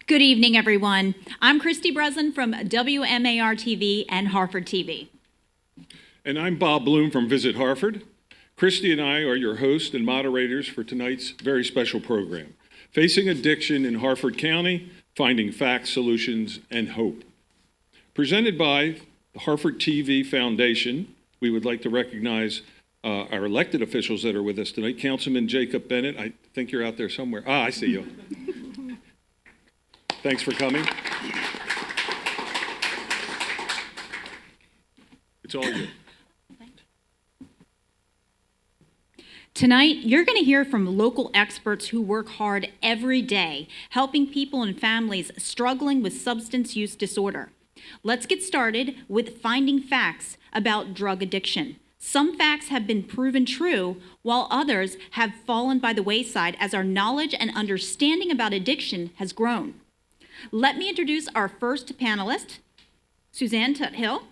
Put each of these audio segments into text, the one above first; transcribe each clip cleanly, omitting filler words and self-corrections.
Good evening, everyone. I'm Christy Breslin from WMAR TV and Harford TV. And I'm Bob Bloom from Visit Harford. Christy and I are your hosts and moderators for tonight's very special program, Facing Addiction in Harford County, Finding Facts, Solutions, and Hope. Presented by the Harford TV Foundation, we would like to recognize our elected officials that are with us tonight. Councilman Jacob Bennett, I think you're out there somewhere. I see you. Thanks for coming. It's all you. Tonight, you're going to hear from local experts who work hard every day, helping people and families struggling with substance use disorder. Let's get started with finding facts about drug addiction. Some facts have been proven true, while others have fallen by the wayside as our knowledge and understanding about addiction has grown. Let me introduce our first panelist, Suzanne Tuthill,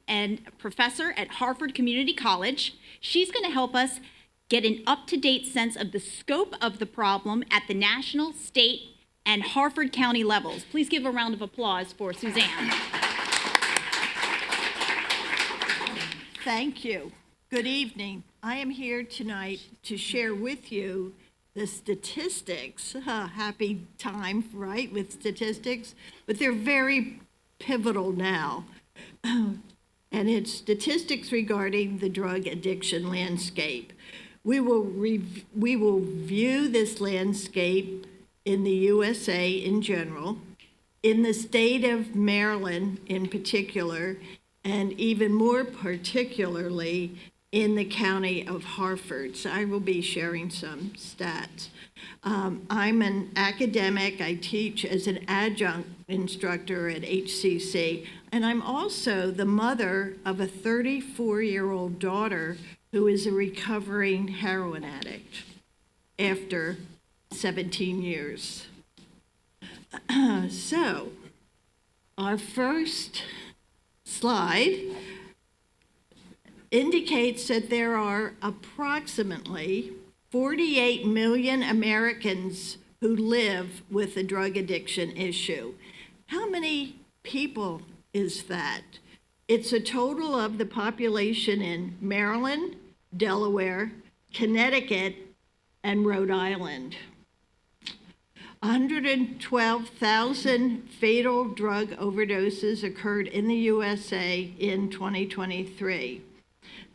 and professor at Harford Community College. She's going to help us get an up-to-date sense of the scope of the problem at the national, state, and Harford County levels. Please give a round of applause for Suzanne. Thank you. Good evening. I am here tonight to share with you the statistics. Happy time, right, with statistics, but they're very pivotal now. And it's statistics regarding the drug addiction landscape. We will view this landscape in the USA in general, in the state of Maryland in particular, and even more particularly in the county of Harford. So I will be sharing some stats. I'm an academic. I teach as an adjunct instructor at HCC, and I'm also the mother of a 34-year-old daughter who is a recovering heroin addict after 17 years. So, our first slide indicates that there are approximately 48 million Americans who live with a drug addiction issue. How many people is that? It's a total of the population in Maryland, Delaware, Connecticut, and Rhode Island. 112,000 fatal drug overdoses occurred in the USA in 2023.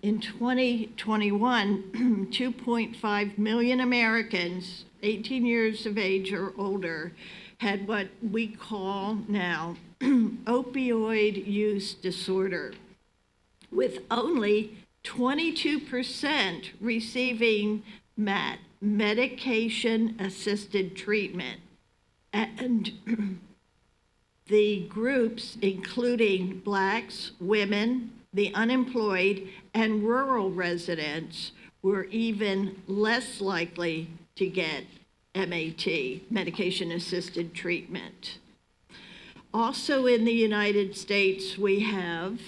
In 2021, 2.5 million Americans 18 years of age or older had what we call now opioid use disorder, with only 22% receiving medication-assisted treatment. And the groups, including Blacks, women, the unemployed, and rural residents, were even less likely to get MAT, medication-assisted treatment. Also in the United States, we have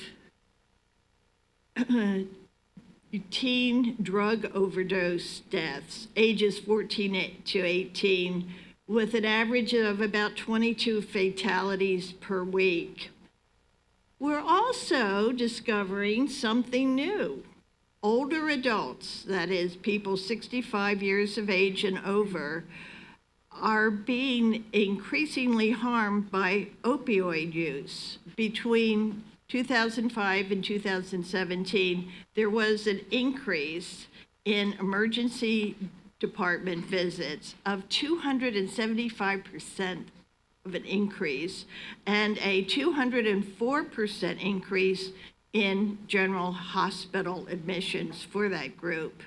teen drug overdose deaths, ages 14 to 18, with an average of about 22 fatalities per week. We're also discovering something new. Older adults, that is, people 65 years of age and over, are being increasingly harmed by opioid use. Between 2005 and 2017, there was an increase in emergency department visits of 275% of an increase, and a 204% increase in general hospital admissions for that group.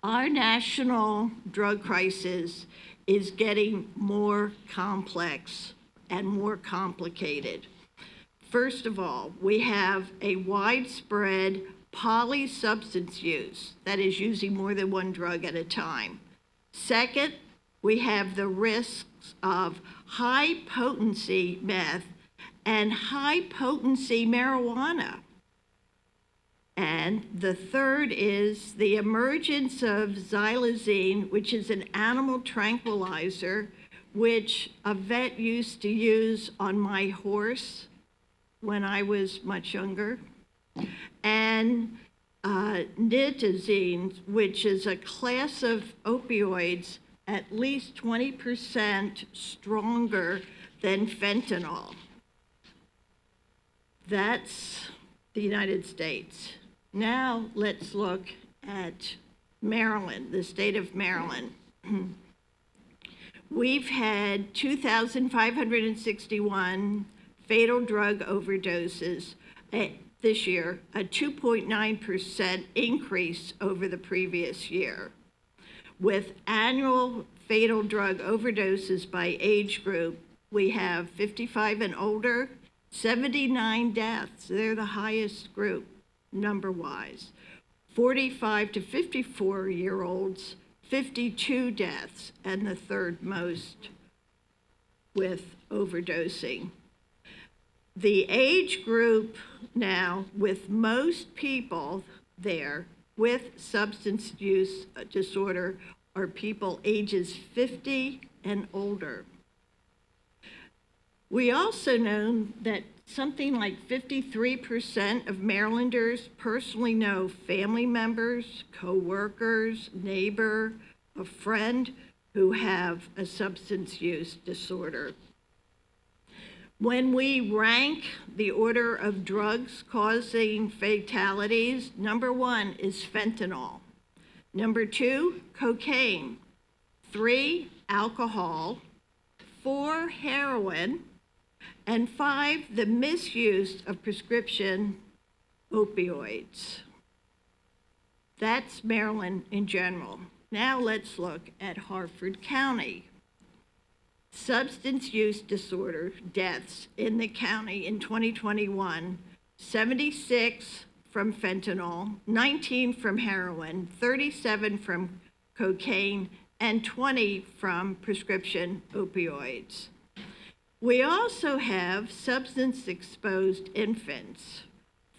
Our national drug crisis is getting more complex and more complicated. First of all, we have a widespread polysubstance use, that is using more than one drug at a time. Second, we have the risks of high potency meth and high potency marijuana. And the third is the emergence of xylazine, which is an animal tranquilizer, which a vet used to use on my horse when I was much younger, and nitazine, which is a class of opioids at least 20% stronger than fentanyl. That's the United States. Now let's look at Maryland, the state of Maryland. We've had 2,561 fatal drug overdoses this year, a 2.9% increase over the previous year. With annual fatal drug overdoses by age group, we have 55 and older, 79 deaths. They're the highest group number-wise. 45 to 54-year-olds, 52 deaths, and the third most with overdosing. The age group now with most people there with substance use disorder are people ages 50 and older. We also know that something like 53% of Marylanders personally know family members, co-workers, neighbor, a friend who have a substance use disorder. When we rank the order of drugs causing fatalities, number 1 is fentanyl. Number 2, cocaine. 3, alcohol. 4, heroin. And 5, the misuse of prescription opioids. That's Maryland in general. Now let's look at Harford County. Substance use disorder deaths in the county in 2021, 76 from fentanyl, 19 from heroin, 37 from cocaine, and 20 from prescription opioids. We also have substance-exposed infants,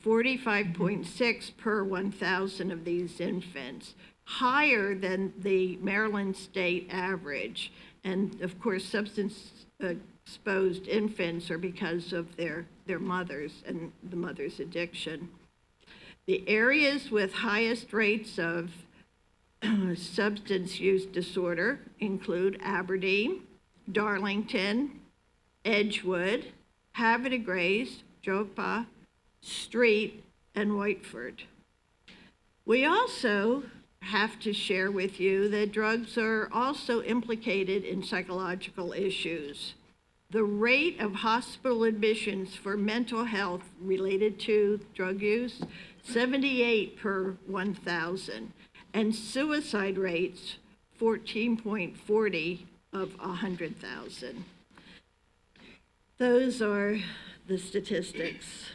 45.6 per 1,000 of these infants, higher than the Maryland state average. And of course, substance-exposed infants are because of their mothers and the mother's addiction. The areas with highest rates of substance use disorder include Aberdeen, Darlington, Edgewood, Havre de Grace, Joppa, Street, and Whiteford. We also have to share with you that drugs are also implicated in psychological issues. The rate of hospital admissions for mental health related to drug use, 78 per 1,000, and suicide rates, 14.40 of 100,000. Those are the statistics.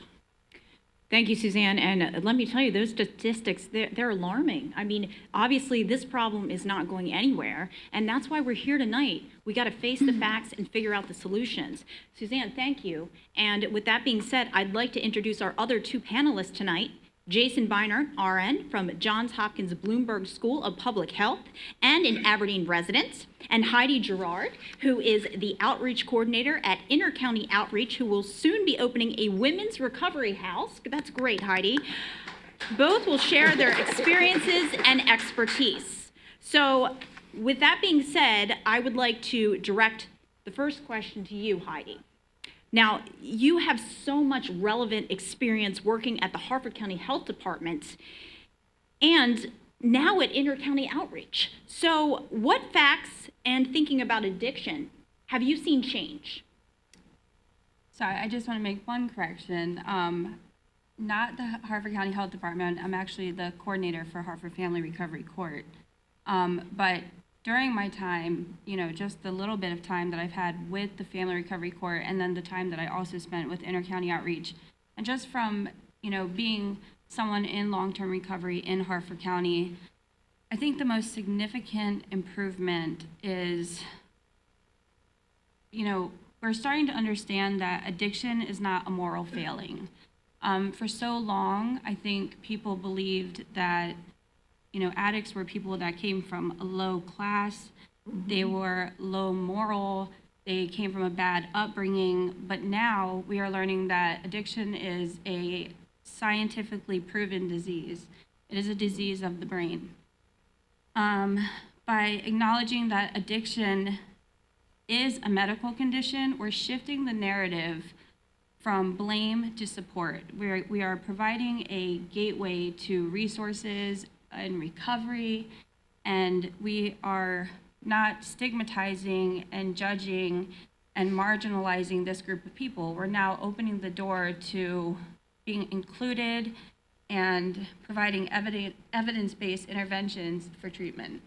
Thank you, Suzanne. And let me tell you, those statistics, they're alarming. I mean, obviously, this problem is not going anywhere, and that's why we're here tonight. We got to face the facts and figure out the solutions. Suzanne, thank you. And with that being said, I'd like to introduce our other 2 panelists tonight. Jason Beinart, RN, from Johns Hopkins Bloomberg School of Public Health and an Aberdeen resident, and Heidi Gerard, who is the Outreach Coordinator at Intercounty Outreach, who will soon be opening a women's recovery house. That's great, Heidi. Both will share their experiences and expertise. So with that being said, I would like to direct the first question to you, Heidi. Now, you have so much relevant experience working at the Harford County Health Department and now at Intercounty Outreach. So what facts and thinking about addiction have you seen change? Sorry, I just want to make one correction. Not the Harford County Health Department. I'm actually the coordinator for Harford Family Recovery Court. But during my time, just the little bit of time that I've had with the Family Recovery Court and then the time that I also spent with Intercounty Outreach, and just from, being someone in long-term recovery in Harford County, I think the most significant improvement is, we're starting to understand that addiction is not a moral failing. For so long, I think people believed that addicts were people that came from a low class, They were low moral. They came from a bad upbringing. But now we are learning that addiction is a scientifically proven disease. It is a disease of the brain. By acknowledging that addiction is a medical condition, we're shifting the narrative from blame to support. We are providing a gateway to resources and recovery, and we are not stigmatizing and judging and marginalizing this group of people. We're now opening the door to being included and providing evidence-based interventions for treatment.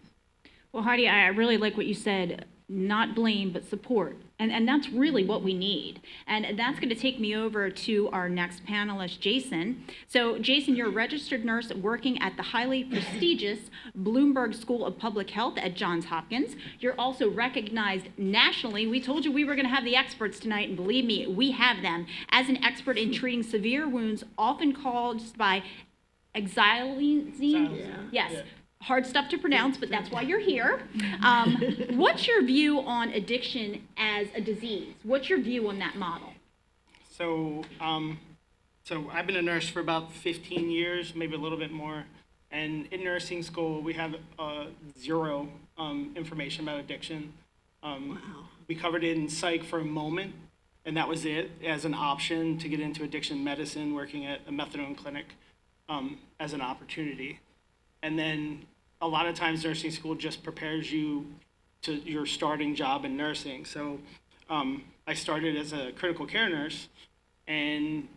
Well, Heidi, I really like what you said, not blame, but support. And that's really what we need. And that's going to take me over to our next panelist, Jason. So, Jason, you're a registered nurse working at the highly prestigious Bloomberg School of Public Health at Johns Hopkins. You're also recognized nationally. We told you we were going to have the experts tonight, and believe me, we have them, as an expert in treating severe wounds, often caused by xylazine. Yes. Yeah. Hard stuff to pronounce, but that's why you're here. What's your view on addiction as a disease? What's your view on that model? So I've been a nurse for about 15 years, maybe a little bit more. And in nursing school, we have zero information about addiction. We covered it in psych for a moment, and that was it, as an option to get into addiction medicine, working at a methadone clinic as an opportunity. And then a lot of times nursing school just prepares you to your starting job in nursing. So I started as a critical care nurse, and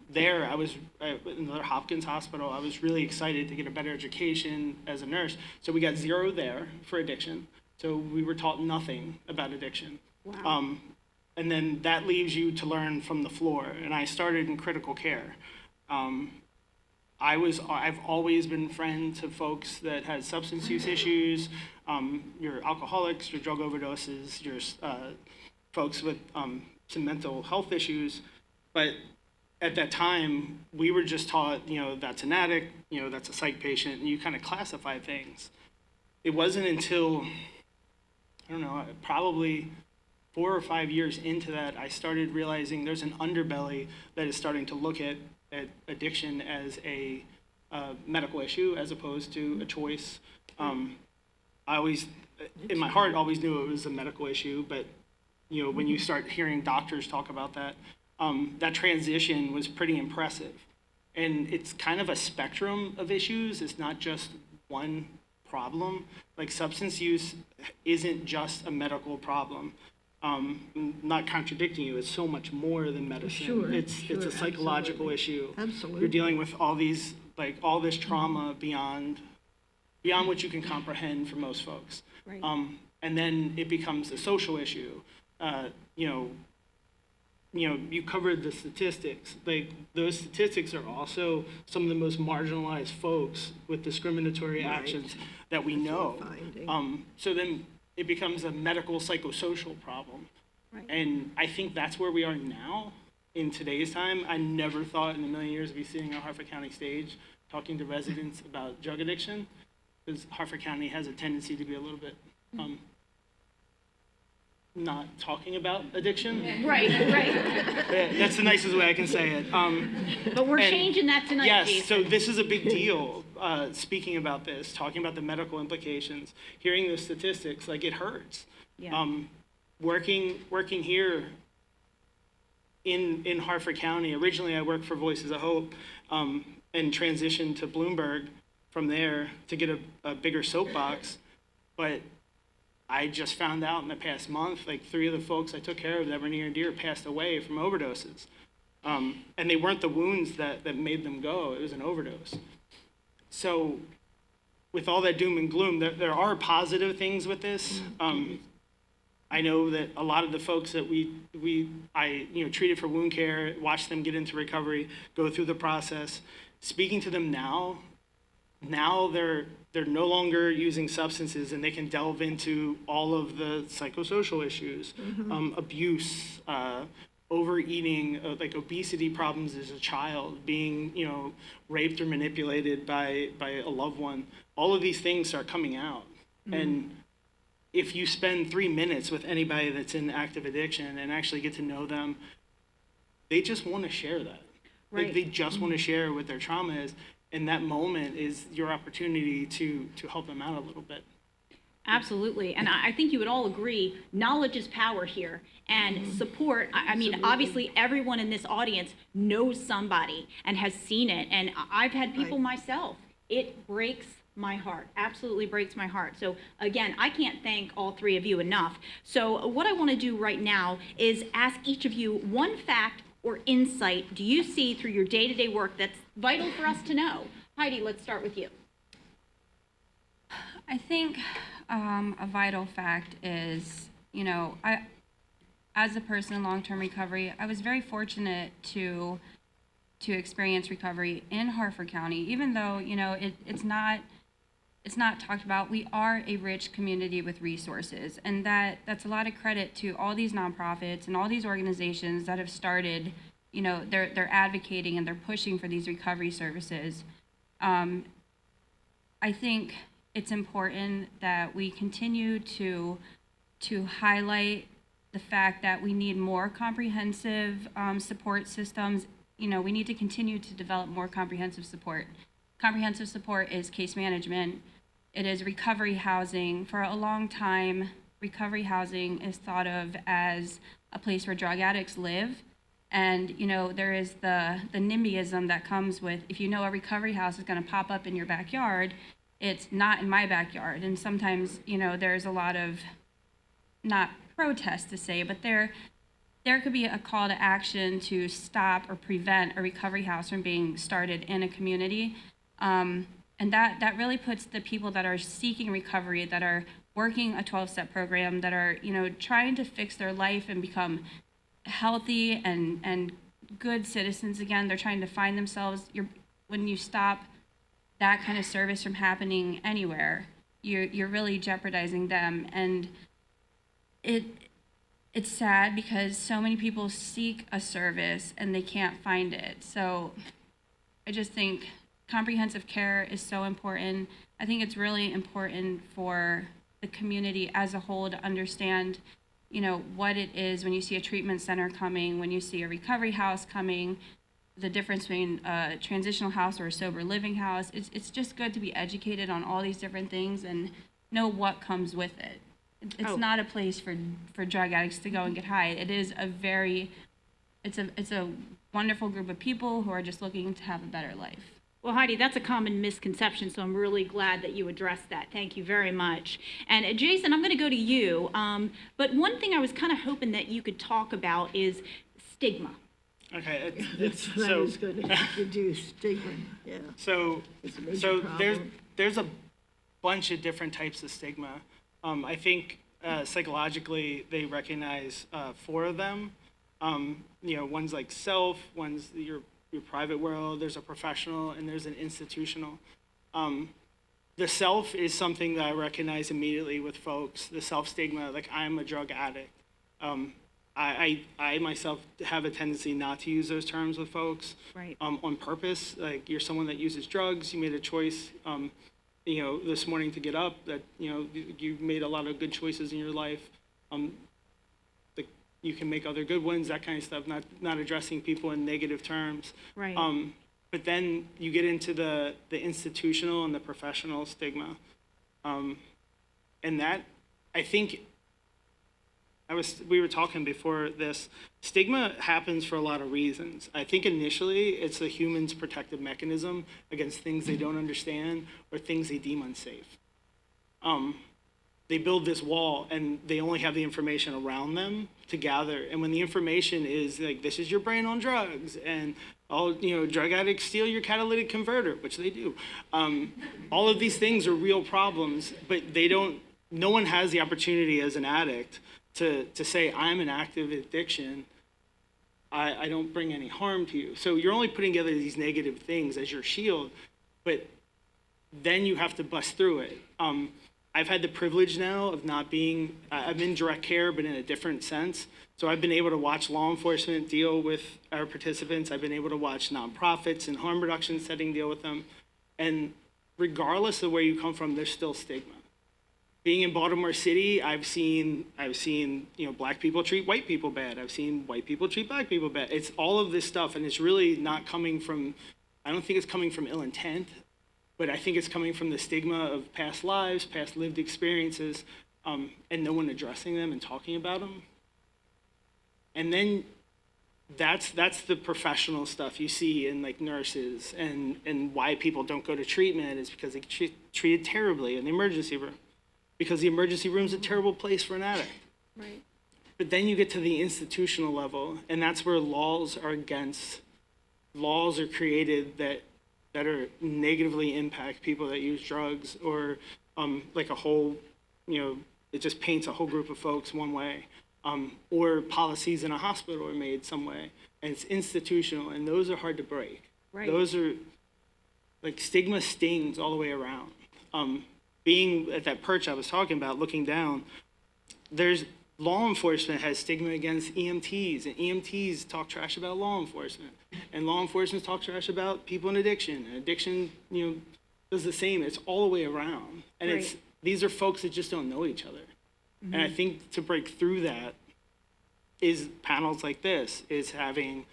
there I was in another Hopkins hospital. I was really excited to get a better education as a nurse. So we got zero there for addiction. So we were taught nothing about addiction. Wow. And then that leaves you to learn from the floor. And I started in critical care. I've always been friends to folks that had substance use issues, your alcoholics, your drug overdoses, your folks with some mental health issues. But at that time, we were just taught, that's an addict, that's a psych patient, and you kind of classify things. It wasn't until, I don't know, probably 4 or 5 years into that, I started realizing there's an underbelly that is starting to look at addiction as a medical issue as opposed to a choice. I always, in my heart, always knew it was a medical issue, but when you start hearing doctors talk about that, that transition was pretty impressive. And it's kind of a spectrum of issues. It's not just one problem. Like, substance use isn't just a medical problem. Not contradicting you, it's so much more than medicine. Sure, It's a psychological issue. Absolutely. You're dealing with all these, all this trauma beyond what you can comprehend for most folks. Right. And then it becomes a social issue. You covered the statistics. Those statistics are also some of the most marginalized folks with discriminatory actions that we know. what we're finding. So then it becomes a medical psychosocial problem. Right. And I think that's where we are now in today's time. I never thought in a million years to be sitting on Harford County stage talking to residents about drug addiction, because Harford County has a tendency to be a little bit not talking about addiction. Right. That's the nicest way I can say it. But we're And changing that tonight, Yes, Jason. so this is a big deal, speaking about this, talking about the medical implications, hearing the statistics, it hurts. Yeah. Working here in Harford County, originally I worked for Voices of Hope, and transitioned to Bloomberg from there to get a bigger soapbox. But I just found out in the past month, 3 of the folks I took care of that were near and dear passed away from overdoses. And they weren't the wounds that made them go, it was an overdose. So with all that doom and gloom, there are positive things with this. I know that a lot of the folks that I treated for wound care, watched them get into recovery, go through the process. Speaking to them now they're no longer using substances, and they can delve into all of the psychosocial issues, abuse, overeating, obesity problems as a child, being raped or manipulated by a loved one. All of these things start coming out, and if you spend 3 minutes with anybody that's in active addiction and actually get to know them, they just want to share that. Right. They just want to share what their trauma is, and that moment is your opportunity to help them out a little bit. Absolutely. And I think you would all agree, knowledge is power here. And support, I mean, obviously, everyone in this audience knows somebody and has seen it. And I've had people myself. It breaks my heart, absolutely breaks my heart. So again, I can't thank all three of you enough. So what I want to do right now is ask each of you one fact or insight do you see through your day-to-day work that's vital for us to know. Heidi, let's start with you. I think a vital fact is, as a person in long-term recovery, I was very fortunate to experience recovery in Harford County, even though, it's not talked about. We are a rich community with resources, and that's a lot of credit to all these nonprofits and all these organizations that have started, they're advocating and they're pushing for these recovery services. I think it's important that we continue to highlight the fact that we need more comprehensive support systems. We need to continue to develop more comprehensive support. Comprehensive support is case management. It is recovery housing. For a long time, recovery housing is thought of as a place where drug addicts live. And, there is the NIMBYism that comes with, if a recovery house is going to pop up in your backyard, it's not in my backyard. And sometimes, there's a lot of, not protest to say, but there could be a call to action to stop or prevent a recovery house from being started in a community. And that really puts the people that are seeking recovery, that are working a 12-step program, that are, trying to fix their life and become healthy and good citizens again. They're trying to find themselves. When you stop that kind of service from happening anywhere, you're really jeopardizing them. And it's sad because so many people seek a service and they can't find it. So I just think comprehensive care is so important. I think it's really important for the community as a whole to understand, what it is when you see a treatment center coming, when you see a recovery house coming, the difference between a transitional house or a sober living house. It's just good to be educated on all these different things and know what comes with it. It's not a place for drug addicts to go and get high. It is it's a wonderful group of people who are just looking to have a better life. Well, Heidi, that's a common misconception, so I'm really glad that you addressed that. Thank you very much. And Jason, I'm going to go to you. But one thing I was kind of hoping that you could talk about is stigma. Okay, That's what I was going to introduce, stigma, yeah. So It's a major problem. there's a bunch of different types of stigma. I think psychologically they recognize 4 of them. One's like self, one's your private world, there's a professional, and there's an institutional. The self is something that I recognize immediately with folks, the self-stigma, like I'm a drug addict. I myself have a tendency not to use those terms with folks. Right. On purpose. Like you're someone that uses drugs, you made a choice, this morning to get up, that, you made a lot of good choices in your life. You can make other good ones, that kind of stuff, not addressing people in negative terms. Right. But then you get into the institutional and the professional stigma. And that, I think, we were talking before this, stigma happens for a lot of reasons. I think initially it's the human's protective mechanism against things they don't understand or things they deem unsafe. They build this wall and they only have the information around them to gather. And when the information is like, this is your brain on drugs, and all, drug addicts steal your catalytic converter, which they do. All of these things are real problems, but no one has the opportunity as an addict to say, I'm an active addiction. I don't bring any harm to you. So you're only putting together these negative things as your shield, but then you have to bust through it. I've had the privilege now of not being, I'm in direct care, but in a different sense. So I've been able to watch law enforcement deal with our participants. I've been able to watch nonprofits and harm reduction setting deal with them. And regardless of where you come from, there's still stigma. Being in Baltimore City, I've seen black people treat white people bad. I've seen white people treat black people bad. It's all of this stuff, and it's really not coming from. I don't think it's coming from ill intent, but I think it's coming from the stigma of past lives, past lived experiences, and no one addressing them and talking about them. And then that's the professional stuff you see in like nurses and why people don't go to treatment is because they get treated terribly in the emergency room. Because the emergency room is a terrible place for an addict. Right. But then you get to the institutional level, and that's where laws are created that are negatively impact people that use drugs, or like a whole, it just paints a whole group of folks one way, or policies in a hospital are made some way, and it's institutional, and those are hard to break. Right. Those are like stigma stings all the way around. Being at that perch I was talking about, looking down, there's law enforcement has stigma against EMTs, and EMTs talk trash about law enforcement, and law enforcement talk trash about people in addiction, and addiction, does the same. It's all the way around, and Right. these are folks that just don't know each other, and I think to break through that is panels like this, is having,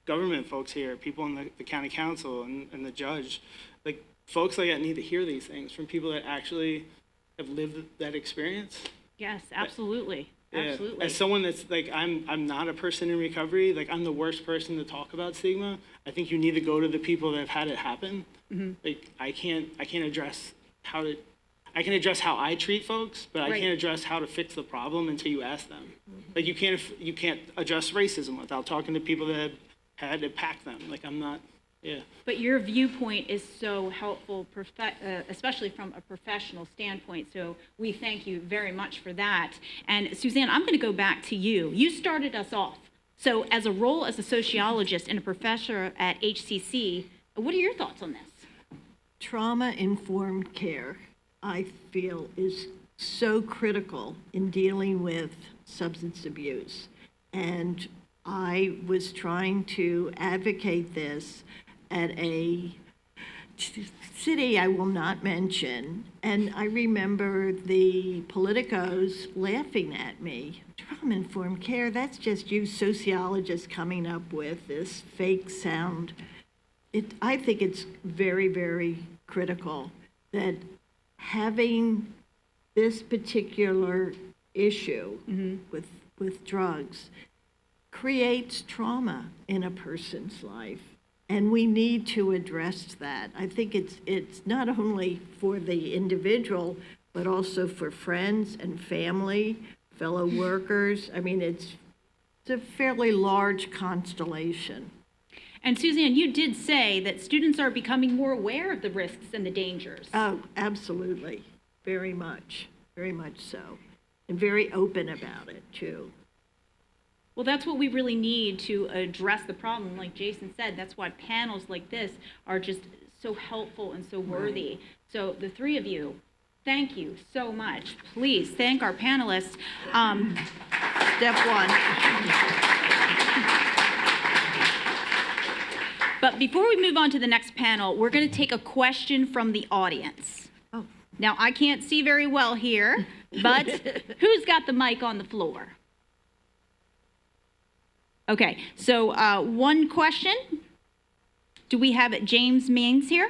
government folks here, people in the county council and the judge, like folks like that need to hear these things from people that actually have lived that experience. Yes, absolutely. Yeah. Absolutely. As someone that's like, I'm not a person in recovery, like I'm the worst person to talk about stigma. I think you need to go to the people that have had it happen. Like I can't address I can address how I treat folks, but I Right. can't address how to fix the problem until you ask them. Like you can't address racism without talking to people that have had it pack them. Like I'm not, yeah. But your viewpoint is so helpful, especially from a professional standpoint. So we thank you very much for that. And Suzanne, I'm going to go back to you. You started us off. So as a role as a sociologist and a professor at HCC, what are your thoughts on this? Trauma-informed care, I feel, is so critical in dealing with substance abuse. And I was trying to advocate this at a city I will not mention, and I remember the politicos laughing at me. Trauma-informed care, that's just you sociologists coming up with this fake sound. I think it's very, very critical that having this particular issue with drugs creates trauma in a person's life. And we need to address that. I think it's not only for the individual, but also for friends and family, fellow workers. I mean, it's a fairly large constellation. And Suzanne, you did say that students are becoming more aware of the risks and the dangers. Oh, absolutely. Very much so. And very open about it, too. Well, that's what we really need to address the problem. Like Jason said, that's why panels like this are just so helpful and so worthy. So the three of you, thank you so much. Please thank our panelists. Step one. But before we move on to the next panel, we're going to take a question from the audience. Oh. Now, I can't see very well here, but who's got the mic on the floor? Okay, so one question. Do we have James Means here?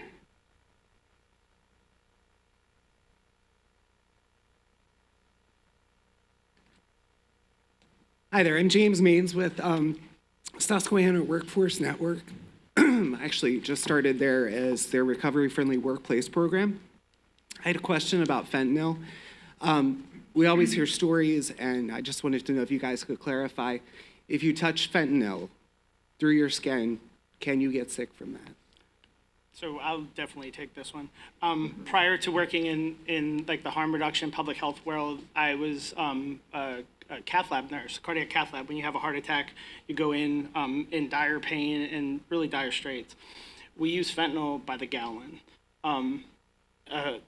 Hi there, I'm James Means with Susquehanna Workforce Network. I actually just started there as their recovery-friendly workplace program. I had a question about fentanyl. We always hear stories, and I just wanted to know if you guys could clarify. If you touch fentanyl through your skin, can you get sick from that? So I'll definitely take this one. Prior to working in like the harm reduction public health world, I was a cath lab nurse, cardiac cath lab. When you have a heart attack, you go in dire pain and really dire straits. We use fentanyl by the gallon.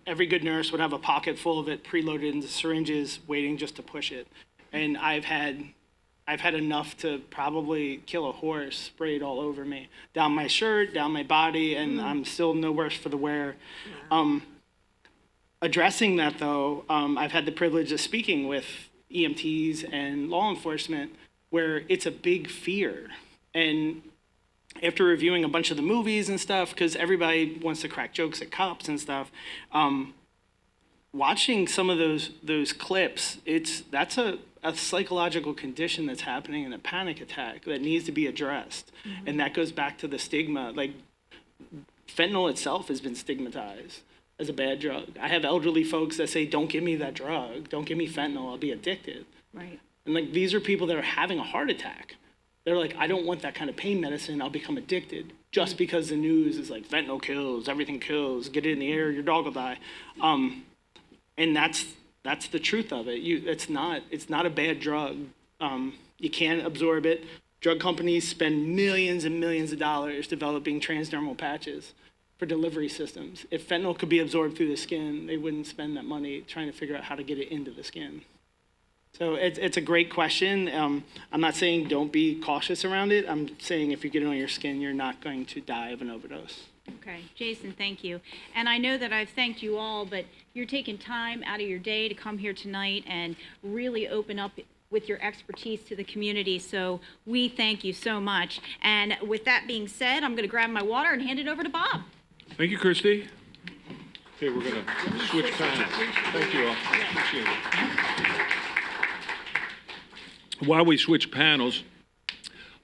Every good nurse would have a pocket full of it preloaded into syringes, waiting just to push it. And I've had enough to probably kill a horse sprayed all over me, down my shirt, down my body, and I'm still no worse for the wear. Addressing that, though, I've had the privilege of speaking with EMTs and law enforcement where it's a big fear. And after reviewing a bunch of the movies and stuff, because everybody wants to crack jokes at cops and stuff, watching some of those clips, that's a psychological condition that's happening in a panic attack that needs to be addressed. And that goes back to the stigma. Like, fentanyl itself has been stigmatized as a bad drug. I have elderly folks that say, don't give me that drug, don't give me fentanyl, I'll be addicted. Right. And like, these are people that are having a heart attack. They're like, I don't want that kind of pain medicine, I'll become addicted. Just because the news is like, fentanyl kills, everything kills, get it in the air, your dog will die. And that's the truth of it. It's not a bad drug. You can't absorb it. Drug companies spend millions and millions of dollars developing transdermal patches for delivery systems. If fentanyl could be absorbed through the skin, they wouldn't spend that money trying to figure out how to get it into the skin. So it's a great question. I'm not saying don't be cautious around it. I'm saying if you get it on your skin, you're not going to die of an overdose. Okay, Jason, thank you. And I know that I've thanked you all, but you're taking time out of your day to come here tonight and really open up with your expertise to the community. So we thank you so much. And with that being said, I'm going to grab my water and hand it over to Bob. Thank you, Christy. Okay, we're going to switch panels. Thank you all. Appreciate it. While we switch panels,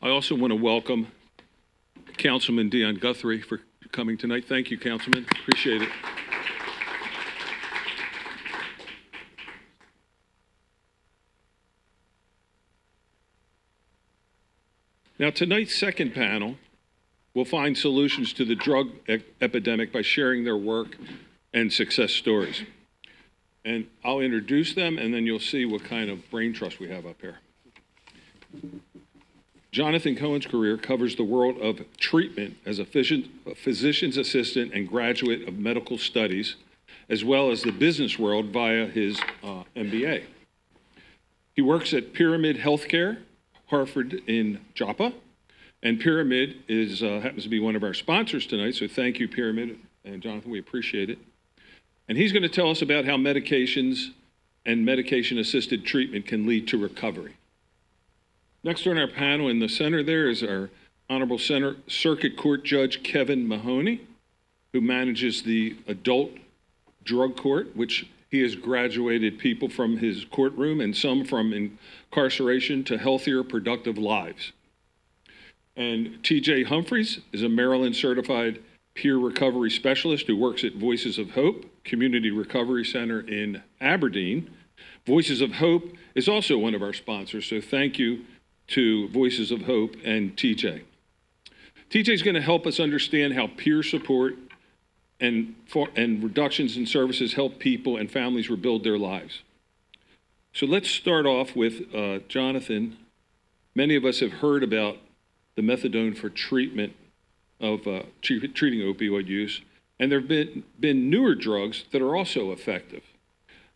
I also want to welcome Councilman Dion Guthrie for coming tonight. Thank you, Councilman. Appreciate it. Now, tonight's second panel will find solutions to the drug epidemic by sharing their work and success stories. And I'll introduce them, and then you'll see what kind of brain trust we have up here. Jonathan Cohen's career covers the world of treatment as a physician's assistant and graduate of medical studies, as well as the business world via his MBA. He works at Pyramid Healthcare, Harford in Joppa, and Pyramid happens to be one of our sponsors tonight, so thank you, Pyramid, and Jonathan, we appreciate it. And he's going to tell us about how medications and medication-assisted treatment can lead to recovery. Next on our panel in the center there is our Honorable Circuit Court Judge Kevin Mahoney, who manages the adult drug court, which he has graduated people from his courtroom and some from incarceration to healthier, productive lives. And TJ Humphreys is a Maryland certified peer recovery specialist who works at Voices of Hope Community Recovery Center in Aberdeen. Voices of Hope is also one of our sponsors, so thank you to Voices of Hope and TJ. TJ is going to help us understand how peer support and reductions in services help people and families rebuild their lives. So let's start off with Jonathan. Many of us have heard about the methadone for treatment of treating opioid use, and there have been newer drugs that are also effective.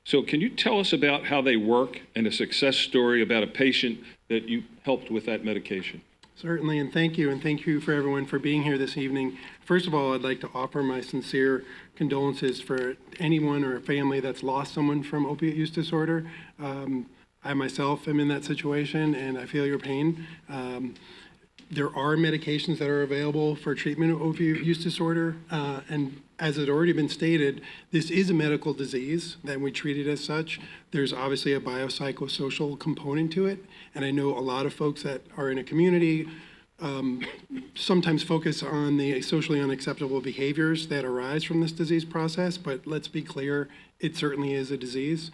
So can you tell us about how they work and a success story about a patient that you helped with that medication? Certainly, and thank you for everyone for being here this evening. First of all, I'd like to offer my sincere condolences for anyone or a family that's lost someone from opiate use disorder. I myself am in that situation, and I feel your pain. There are medications that are available for treatment of opioid use disorder, and as had already been stated, this is a medical disease, and we treat it as such. There's obviously a biopsychosocial component to it, and I know a lot of folks that are in a community sometimes focus on the socially unacceptable behaviors that arise from this disease process, but let's be clear, it certainly is a disease.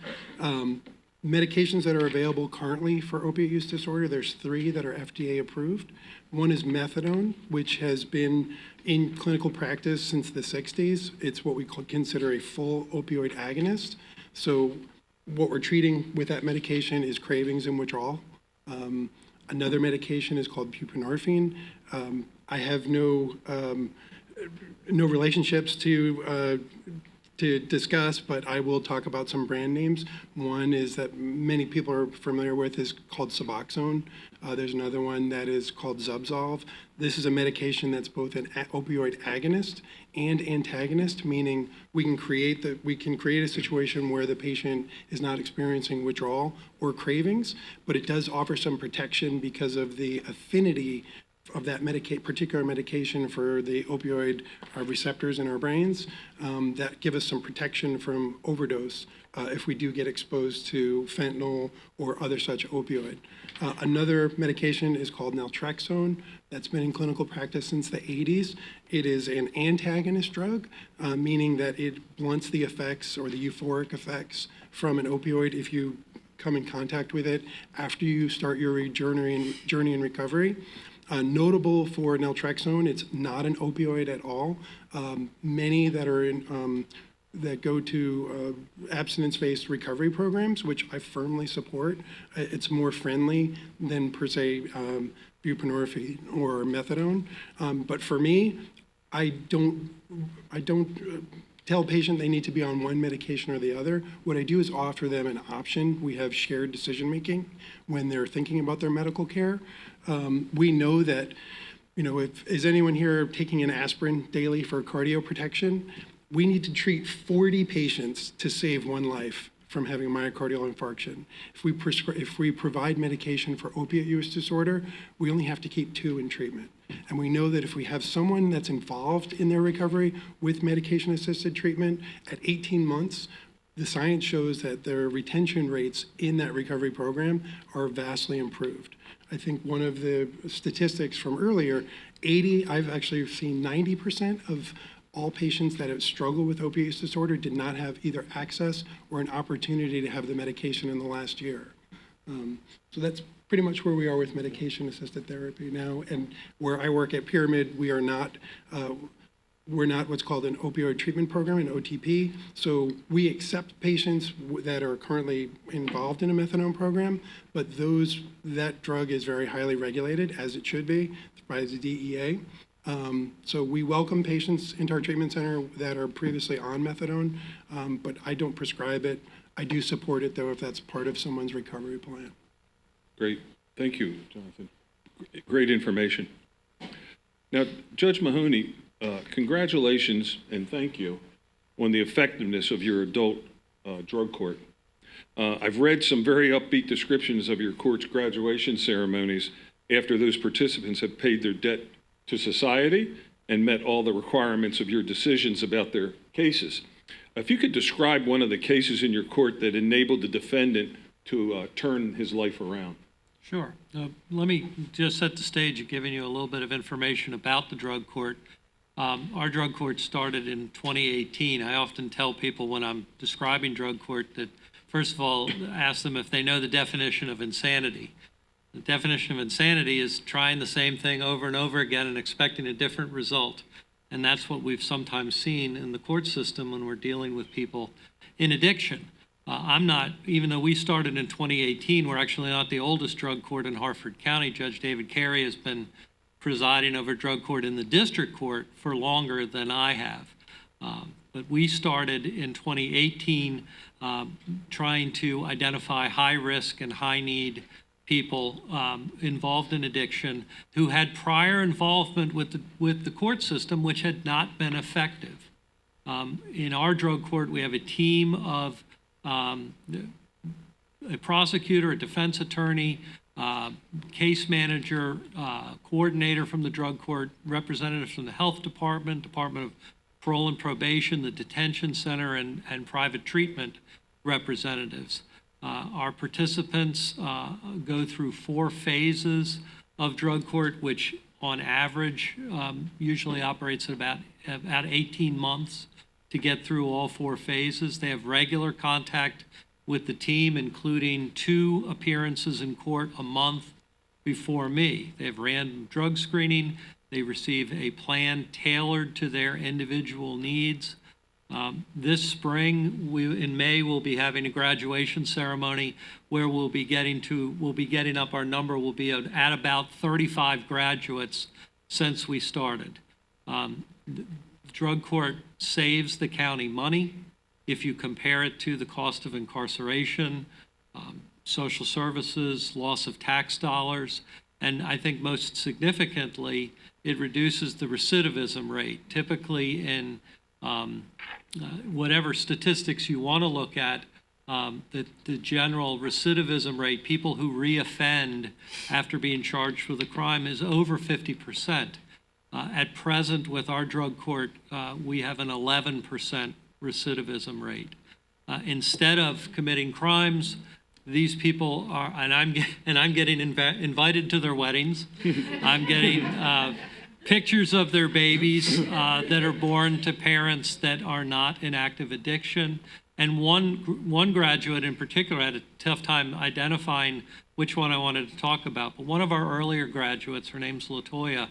Medications that are available currently for opiate use disorder, there's 3 that are FDA approved. One is methadone, which has been in clinical practice since the 60s. It's what we consider a full opioid agonist. So what we're treating with that medication is cravings and withdrawal. Another medication is called buprenorphine. I have no relationships to to discuss, but I will talk about some brand names. One is that many people are familiar with is called Suboxone. There's another one that is called Zubsolv. This is a medication that's both an opioid agonist and antagonist, meaning we can create a situation where the patient is not experiencing withdrawal or cravings, but it does offer some protection because of the affinity of that particular medication for the opioid receptors in our brains that give us some protection from overdose if we do get exposed to fentanyl or other such opioid. Another medication is called naltrexone. That's been in clinical practice since the 80s. It is an antagonist drug, meaning that it blunts the effects or the euphoric effects from an opioid if you come in contact with it after you start your journey in recovery. Notable for naltrexone, it's not an opioid at all. Many that are in that go to abstinence-based recovery programs, which I firmly support. It's more friendly than per se buprenorphine or methadone. But for me, I don't tell a patient they need to be on one medication or the other. What I do is offer them an option. We have shared decision-making when they're thinking about their medical care. We know that, is anyone here taking an aspirin daily for cardio protection? We need to treat 40 patients to save one life from having myocardial infarction. If we provide medication for opiate use disorder, we only have to keep 2 in treatment. And we know that if we have someone that's involved in their recovery with medication-assisted treatment at 18 months, the science shows that their retention rates in that recovery program are vastly improved. I think one of the statistics from earlier, I've actually seen 90% of all patients that have struggled with opioid use disorder did not have either access or an opportunity to have the medication in the last year. So that's pretty much where we are with medication-assisted therapy now. And where I work at Pyramid, we're not what's called an opioid treatment program, an OTP. So we accept patients that are currently involved in a methadone program, but that drug is very highly regulated, as it should be, by the DEA. So we welcome patients into our treatment center that are previously on methadone, but I don't prescribe it. I do support it, though, if that's part of someone's recovery plan. Great. Thank you, Jonathan. Great information. Now, Judge Mahoney, congratulations and thank you on the effectiveness of your adult drug court. I've read some very upbeat descriptions of your court's graduation ceremonies after those participants have paid their debt to society and met all the requirements of your decisions about their cases. If you could describe one of the cases in your court that enabled the defendant to turn his life around. Sure. Let me just set the stage of giving you a little bit of information about the drug court. Our drug court started in 2018. I often tell people when I'm describing drug court that, first of all, ask them if they know the definition of insanity. The definition of insanity is trying the same thing over and over again and expecting a different result. And that's what we've sometimes seen in the court system when we're dealing with people in addiction. Even though we started in 2018, we're actually not the oldest drug court in Harford County. Judge David Carey has been presiding over drug court in the district court for longer than I have. But we started in 2018 trying to identify high risk and high need people involved in addiction who had prior involvement with the court system, which had not been effective. In our drug court, we have a team of a prosecutor, a defense attorney, case manager, coordinator from the drug court, representatives from the health department, Department of Parole and Probation, the detention center, and private treatment representatives. Our participants go through 4 phases of drug court, which on average usually operates at about 18 months to get through all 4 phases. They have regular contact with the team, including 2 appearances in court a month before me. They have random drug screening. They receive a plan tailored to their individual needs. This spring, in May, we'll be having a graduation ceremony where we'll be getting up our number. We'll be at about 35 graduates since we started. The drug court saves the county money. if you compare it to the cost of incarceration, social services, loss of tax dollars, and I think most significantly, it reduces the recidivism rate. Typically in whatever statistics you want to look at, the general recidivism rate, people who reoffend after being charged with a crime, is over 50%. At present, with our drug court, we have an 11% recidivism rate. Instead of committing crimes, these people are, and I'm getting invited to their weddings. I'm getting pictures of their babies that are born to parents that are not in active addiction. And one graduate in particular had a tough time identifying which one I wanted to talk about. But one of our earlier graduates, her name's LaToya,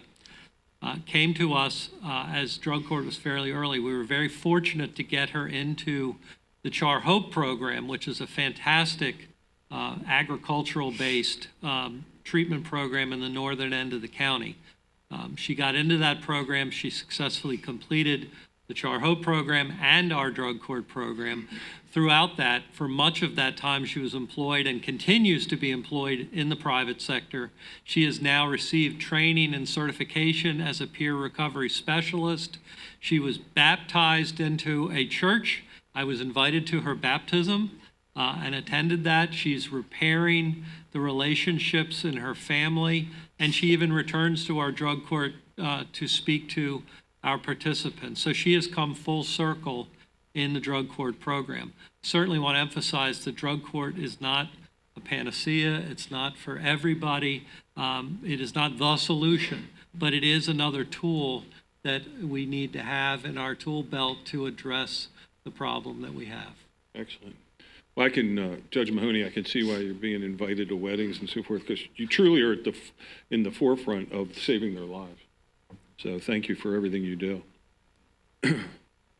came to us as drug court was fairly early. We were very fortunate to get her into the Char Hope program, which is a fantastic agricultural-based treatment program in the northern end of the county. She got into that program. She successfully completed the Char Hope program and our drug court program. Throughout that, for much of that time, she was employed and continues to be employed in the private sector. She has now received training and certification as a peer recovery specialist. She was baptized into a church. I was invited to her baptism and attended that. She's repairing the relationships in her family, and she even returns to our drug court to speak to our participants. So she has come full circle in the drug court program. Certainly want to emphasize the drug court is not a panacea. It's not for everybody. It is not the solution, but it is another tool that we need to have in our tool belt to address the problem that we have. Excellent. Well, I can, Judge Mahoney, I can see why you're being invited to weddings and so forth, because you truly are in the forefront of saving their lives. So thank you for everything you do.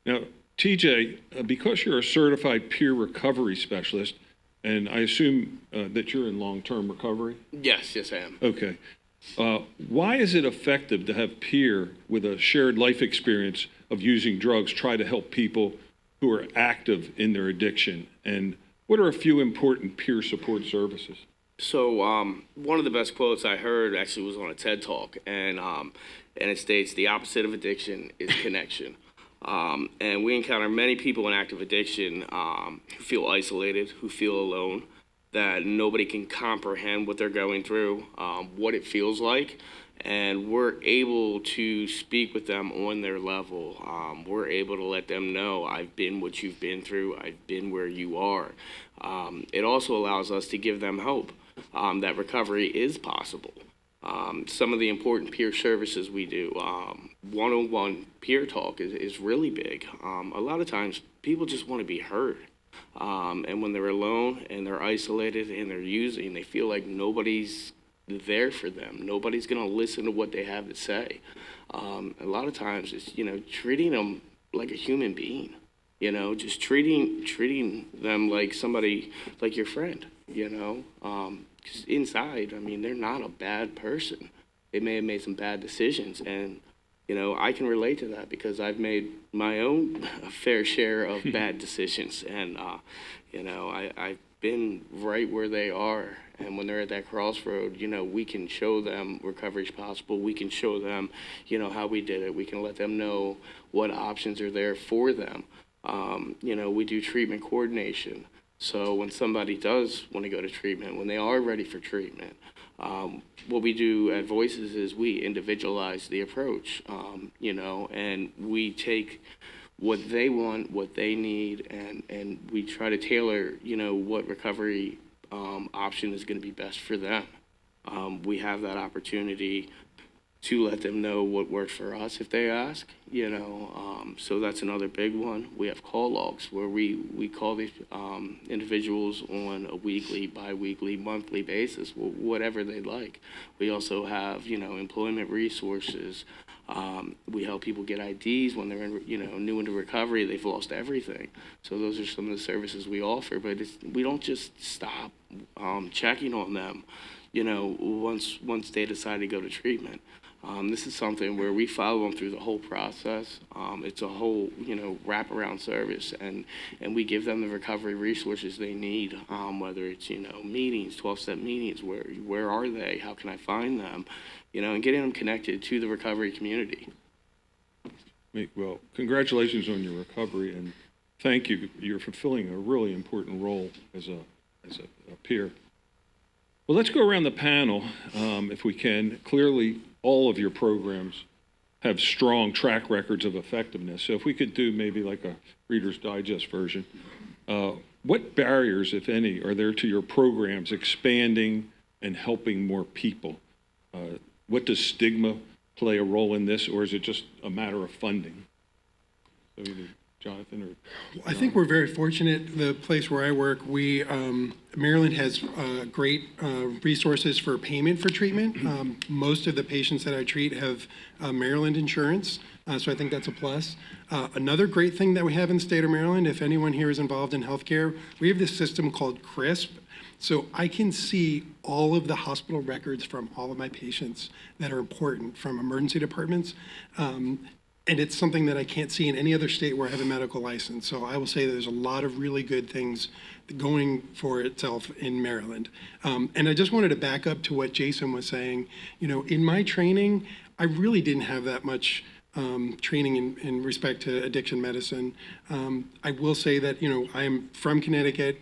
Now, TJ, because you're a certified peer recovery specialist, and I assume that you're in long-term recovery? Yes, I am. Okay. Why is it effective to have peer with a shared life experience of using drugs try to help people who are active in their addiction? And what are a few important peer support services? So one of the best quotes I heard actually was on a TED Talk, and it states, the opposite of addiction is connection. And we encounter many people in active addiction who feel isolated, who feel alone, that nobody can comprehend what they're going through, what it feels like. And we're able to speak with them on their level. We're able to let them know, I've been what you've been through, I've been where you are. It also allows us to give them hope that recovery is possible. Some of the important peer services we do, one-on-one peer talk is really big. A lot of times people just want to be heard. And when they're alone and they're isolated and they're using, they feel like nobody's there for them. Nobody's going to listen to what they have to say. A lot of times it's, treating them like a human being, just treating them like somebody, like your friend, because inside, they're not a bad person. They may have made some bad decisions, and, I can relate to that because I've made my own fair share of bad decisions, and, I've been right where they are. And when they're at that crossroad, we can show them recovery is possible. We can show them, how we did it. We can let them know what options are there for them. We do treatment coordination. So when somebody does want to go to treatment, when they are ready for treatment, what we do at Voices is we individualize the approach, and we take what they want, what they need, and we try to tailor, what recovery option is going to be best for them. We have that opportunity to let them know what worked for us if they ask, so that's another big one. We have call logs where we call these individuals on a weekly, bi-weekly, monthly basis, whatever they'd like. We also have, employment resources. We help people get IDs when they're new into recovery. They've lost everything. So those are some of the services we offer, but we don't just stop checking on them, once they decide to go to treatment. This is something where we follow them through the whole process. It's a whole, wraparound service, and we give them the recovery resources they need, whether it's, meetings, 12-step meetings, where are they, how can I find them, and getting them connected to the recovery community. Well, congratulations on your recovery, and thank you. You're fulfilling a really important role as a peer. Well, let's go around the panel, if we can. Clearly, all of your programs have strong track records of effectiveness. So if we could do maybe like a Reader's Digest version, what barriers, if any, are there to your programs expanding and helping more people? What does stigma play a role in this, or is it just a matter of funding? So either Jonathan or I think we're very fortunate. The place where I work, Maryland has great resources for payment for treatment. Most of the patients that I treat have Maryland insurance, so I think that's a plus. Another great thing that we have in the state of Maryland, if anyone here is involved in healthcare, we have this system called CRISP. So I can see all of the hospital records from all of my patients that are important from emergency departments. And it's something that I can't see in any other state where I have a medical license. So I will say there's a lot of really good things going for itself in Maryland. And I just wanted to back up to what Jason was saying. In my training, I really didn't have that much training in respect to addiction medicine. I will say that, I'm from Connecticut.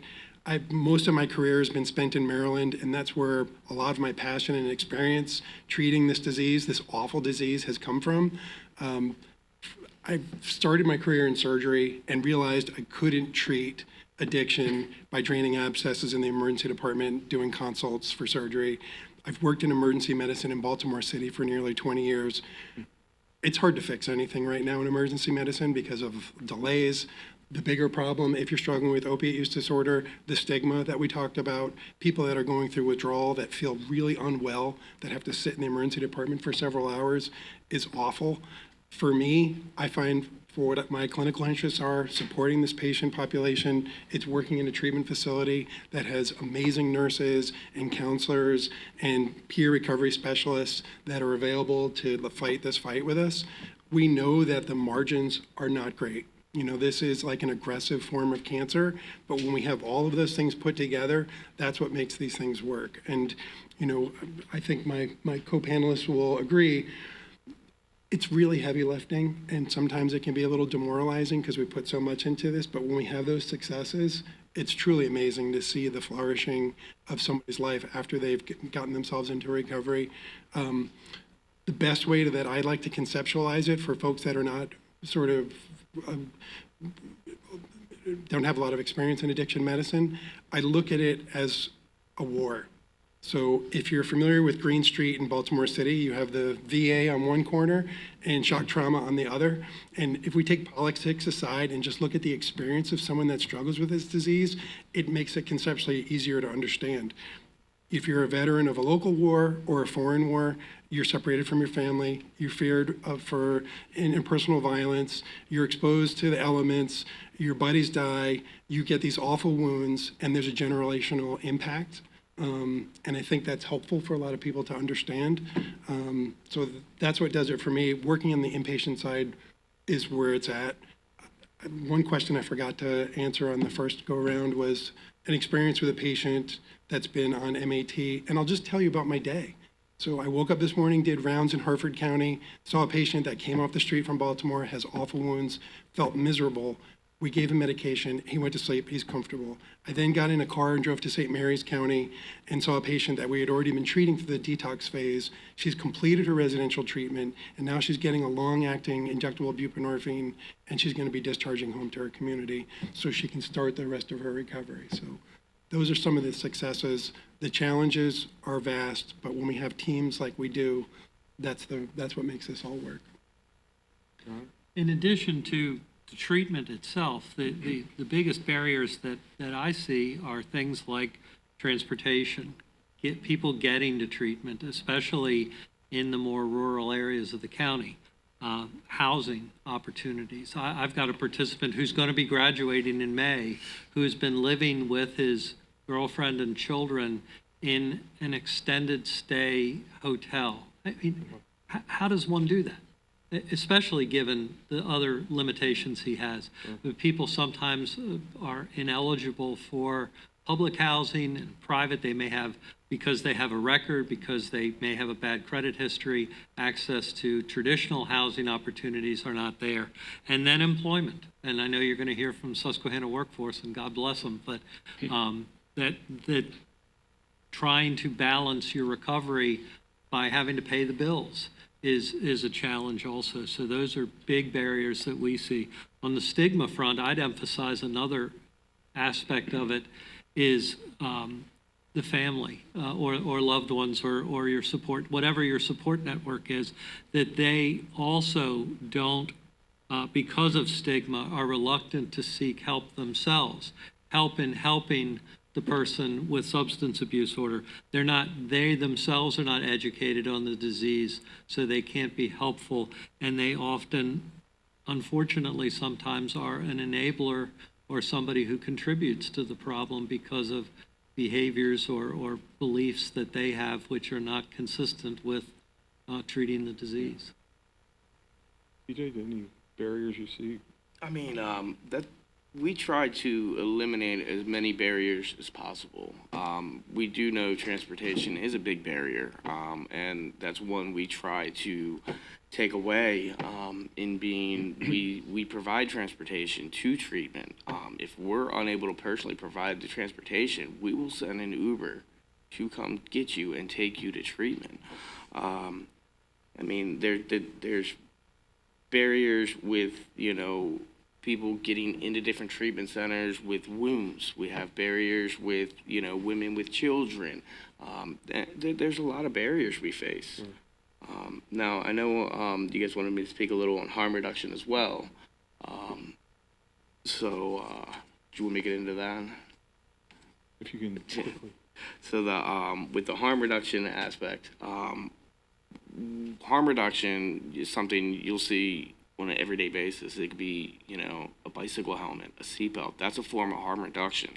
Most of my career has been spent in Maryland, and that's where a lot of my passion and experience treating this disease, this awful disease, has come from. I started my career in surgery and realized I couldn't treat addiction by draining abscesses in the emergency department, doing consults for surgery. I've worked in emergency medicine in Baltimore City for nearly 20 years. It's hard to fix anything right now in emergency medicine because of delays. The bigger problem, if you're struggling with opiate use disorder, the stigma that we talked about, people that are going through withdrawal that feel really unwell, that have to sit in the emergency department for several hours, is awful. For me, I find for what my clinical interests are, supporting this patient population, it's working in a treatment facility that has amazing nurses and counselors and peer recovery specialists that are available to fight this fight with us. We know that the margins are not great. This is like an aggressive form of cancer, but when we have all of those things put together, that's what makes these things work. And, I think my co-panelists will agree, it's really heavy lifting, and sometimes it can be a little demoralizing because we put so much into this, but when we have those successes, it's truly amazing to see the flourishing of somebody's life after they've gotten themselves into recovery. The best way that I like to conceptualize it for folks that are not sort of don't have a lot of experience in addiction medicine, I look at it as a war. So if you're familiar with Green Street in Baltimore City, you have the VA on one corner and shock trauma on the other. And if we take politics aside and just look at the experience of someone that struggles with this disease, it makes it conceptually easier to understand. If you're a veteran of a local war or a foreign war, you're separated from your family, you're feared for interpersonal violence, you're exposed to the elements, your buddies die, you get these awful wounds, and there's a generational impact. And I think that's helpful for a lot of people to understand. So that's what does it for me. Working on the inpatient side is where it's at. One question I forgot to answer on the first go-around was an experience with a patient that's been on MAT, and I'll just tell you about my day. So I woke up this morning, did rounds in Harford County, saw a patient that came off the street from Baltimore, has awful wounds, felt miserable. We gave him medication, he went to sleep, he's comfortable. I then got in a car and drove to St. Mary's County and saw a patient that we had already been treating through the detox phase. She's completed her residential treatment, and now she's getting a long-acting injectable buprenorphine, and she's gonna be discharging home to her community so she can start the rest of her recovery. So those are some of the successes. The challenges are vast, but when we have teams like we do, that's what makes this all work. In addition to the treatment itself, the biggest barriers that I see are things like transportation, people getting to treatment, especially in the more rural areas of the county, housing opportunities. I've got a participant who's going to be graduating in May who has been living with his girlfriend and children in an extended stay hotel. I mean, how does one do that? Especially given the other limitations he has. The people sometimes are ineligible for public housing and private. They may have, because they have a record, because they may have a bad credit history, access to traditional housing opportunities are not there. And then employment. And I know you're going to hear from Susquehanna Workforce, and God bless them, but that trying to balance your recovery by having to pay the bills is a challenge also. So those are big barriers that we see. On the stigma front, I'd emphasize another aspect of it is the family or loved ones or your support, whatever your support network is, that they also don't, because of stigma, are reluctant to seek help themselves, help in helping the person with substance abuse order. They themselves are not educated on the disease, so they can't be helpful, and they often, unfortunately, sometimes are an enabler or somebody who contributes to the problem because of behaviors or beliefs that they have which are not consistent with treating the disease. TJ, any barriers you see? I mean, that we try to eliminate as many barriers as possible. We do know transportation is a big barrier, and that's one we try to take away in being we provide transportation to treatment. If we're unable to personally provide the transportation, we will send an Uber to come get you and take you to treatment. I mean, there's barriers with, people getting into different treatment centers with wounds. We have barriers with, women with children. There's a lot of barriers we face. Now, I know you guys wanted me to speak a little on harm reduction as well. Do you want me to get into that? If you can quickly. So with the harm reduction aspect, harm reduction is something you'll see on an everyday basis. It could be, a bicycle helmet, a seatbelt. That's a form of harm reduction.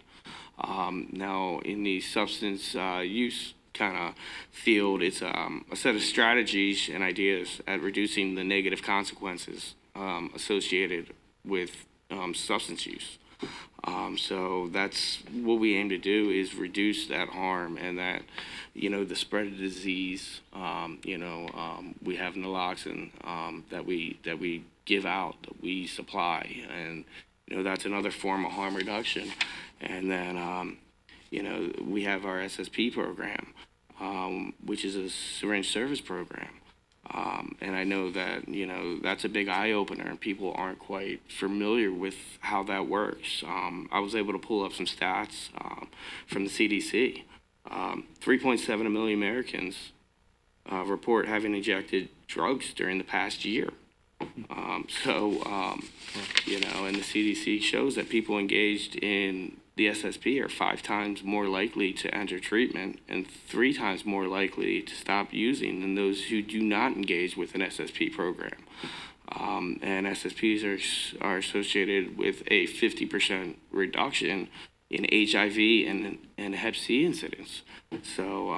Now, in the substance use kind of field, it's a set of strategies and ideas at reducing the negative consequences associated with substance use. So that's what we aim to do, is reduce that harm and that, the spread of disease. We have naloxone that we give out, that we supply, and that's another form of harm reduction. And then we have our SSP program, which is a syringe service program. And I know that, that's a big eye opener and people aren't quite familiar with how that works. I was able to pull up some stats from the CDC. 3.7 million Americans report having injected drugs during the past year. And the CDC shows that people engaged in the SSP are 5 times more likely to enter treatment and 3 times more likely to stop using than those who do not engage with an SSP program. And SSPs are associated with a 50% reduction in HIV and Hep C incidents. So,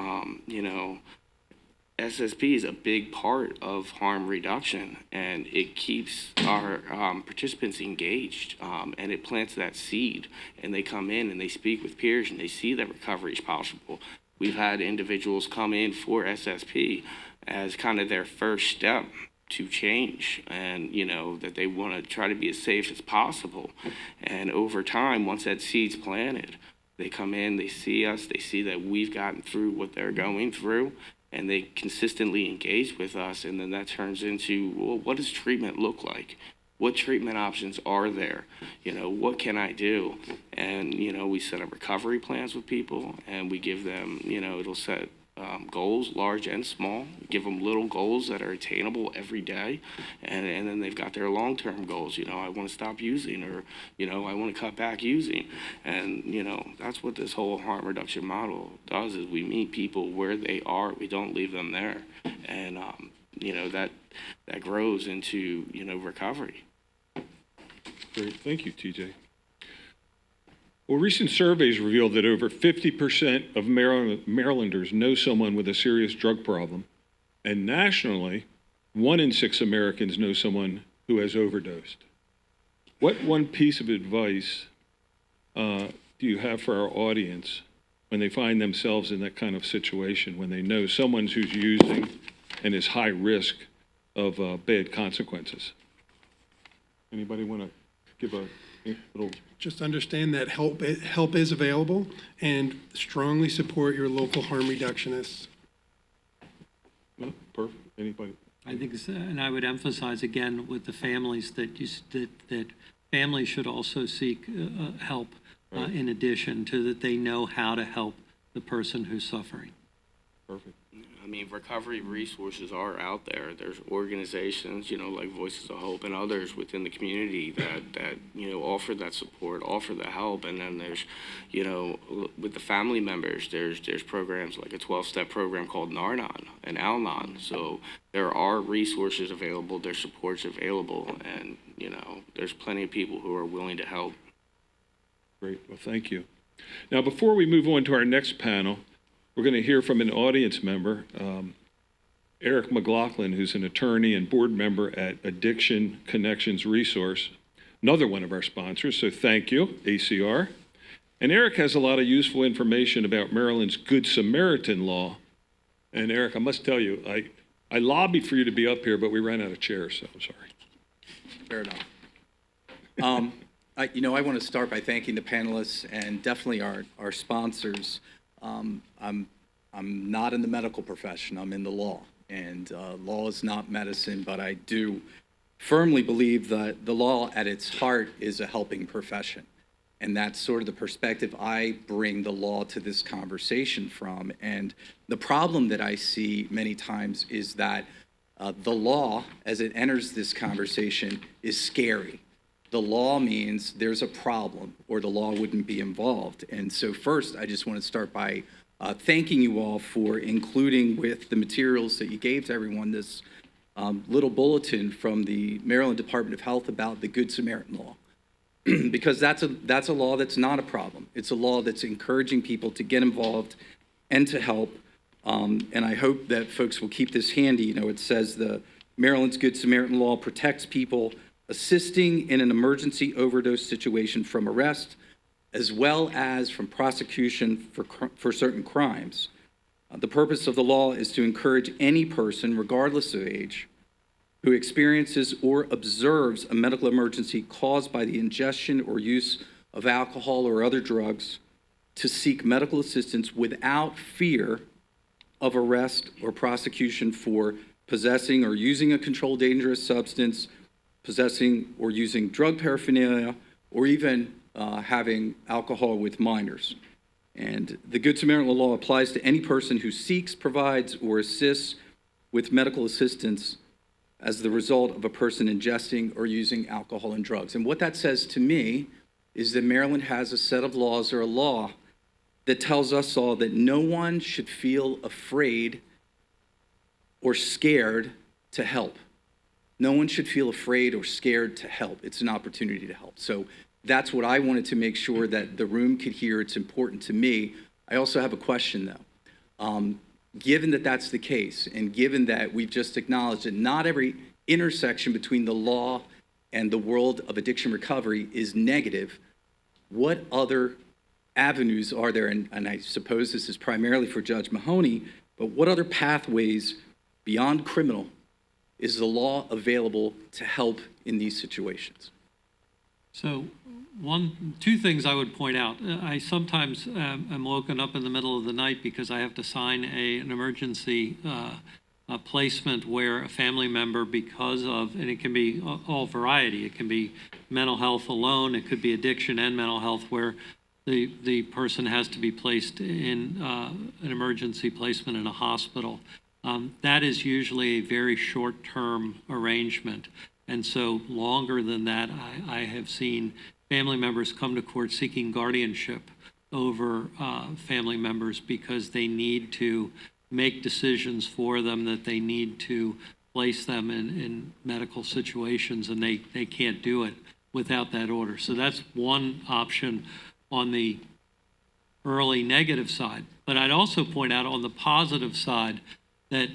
SSP is a big part of harm reduction, and it keeps our participants engaged, and it plants that seed, and they come in and they speak with peers and they see that recovery is possible. We've had individuals come in for SSP as kind of their first step to change, and that they want to try to be as safe as possible. And over time, once that seed's planted, they come in, they see us, they see that we've gotten through what they're going through, and they consistently engage with us, and then that turns into, well, what does treatment look like? What treatment options are there? What can I do? And, we set up recovery plans with people, and we give them, it'll set goals, large and small. We give them little goals that are attainable every day, and then they've got their long-term goals. I want to stop using, or, I want to cut back using. And, that's what this whole harm reduction model does, is we meet people where they are. We don't leave them there. And, that grows into, recovery. Great. Thank you, TJ. Well, recent surveys revealed that over 50% of Marylanders know someone with a serious drug problem. And nationally, 1 in 6 Americans know someone who has overdosed. What one piece of advice do you have for our audience when they find themselves in that kind of situation, when they know someone who's using and is high risk of bad consequences? Anybody want to give a little? Just understand that help is available, and strongly support your local harm reductionists. No? Perfect. Anybody? I think, and I would emphasize again with the families that that families should also seek help in addition to that they know how to help the person who's suffering. Perfect. I mean, recovery resources are out there. There's organizations, like Voices of Hope and others within the community that offer that support, offer the help. And then there's, with the family members, there's programs like a 12-step program called Narnon and Al-Anon. So there are resources available, there's supports available, and, there's plenty of people who are willing to help. Great. Well, thank you. Now, before we move on to our next panel, we're going to hear from an audience member, Eric McLaughlin, who's an attorney and board member at Addiction Connections Resource, another one of our sponsors, so thank you, ACR. And Eric has a lot of useful information about Maryland's Good Samaritan law. And Eric, I must tell you, I lobbied for you to be up here, but we ran out of chairs, so I'm sorry. Fair enough. I want to start by thanking the panelists and definitely our sponsors. I'm not in the medical profession, I'm in the law. And law is not medicine, but I do firmly believe that the law at its heart is a helping profession. And that's sort of the perspective I bring the law to this conversation from. And the problem that I see many times is that the law, as it enters this conversation, is scary. The law means there's a problem or the law wouldn't be involved. And so first, I just want to start by thanking you all for including with the materials that you gave to everyone this little bulletin from the Maryland Department of Health about the Good Samaritan law. Because that's a law that's not a problem. It's a law that's encouraging people to get involved and to help. And I hope that folks will keep this handy. It says the Maryland's Good Samaritan law protects people assisting in an emergency overdose situation from arrest, as well as from prosecution for certain crimes. The purpose of the law is to encourage any person, regardless of age, who experiences or observes a medical emergency caused by the ingestion or use of alcohol or other drugs to seek medical assistance without fear of arrest or prosecution for possessing or using a controlled dangerous substance, possessing or using drug paraphernalia, or even having alcohol with minors. And the Good Samaritan law applies to any person who seeks, provides, or assists with medical assistance as the result of a person ingesting or using alcohol and drugs. And what that says to me is that Maryland has a set of laws or a law that tells us all that no one should feel afraid or scared to help. No one should feel afraid or scared to help. It's an opportunity to help. So that's what I wanted to make sure that the room could hear. It's important to me. I also have a question, though. Given that that's the case, and given that we've just acknowledged that not every intersection between the law and the world of addiction recovery is negative, what other avenues are there? And I suppose this is primarily for Judge Mahoney, but what other pathways beyond criminal is the law available to help in these situations? So two things I would point out. I sometimes am woken up in the middle of the night because I have to sign an emergency placement where a family member, because of, and it can be all variety, it can be mental health alone, it could be addiction and mental health, where the person has to be placed in an emergency placement in a hospital. That is usually a very short-term arrangement. And so longer than that, I have seen family members come to court seeking guardianship over family members because they need to make decisions for them, that they need to place them in medical situations, and they can't do it without that order. So that's one option on the early negative side. But I'd also point out on the positive side that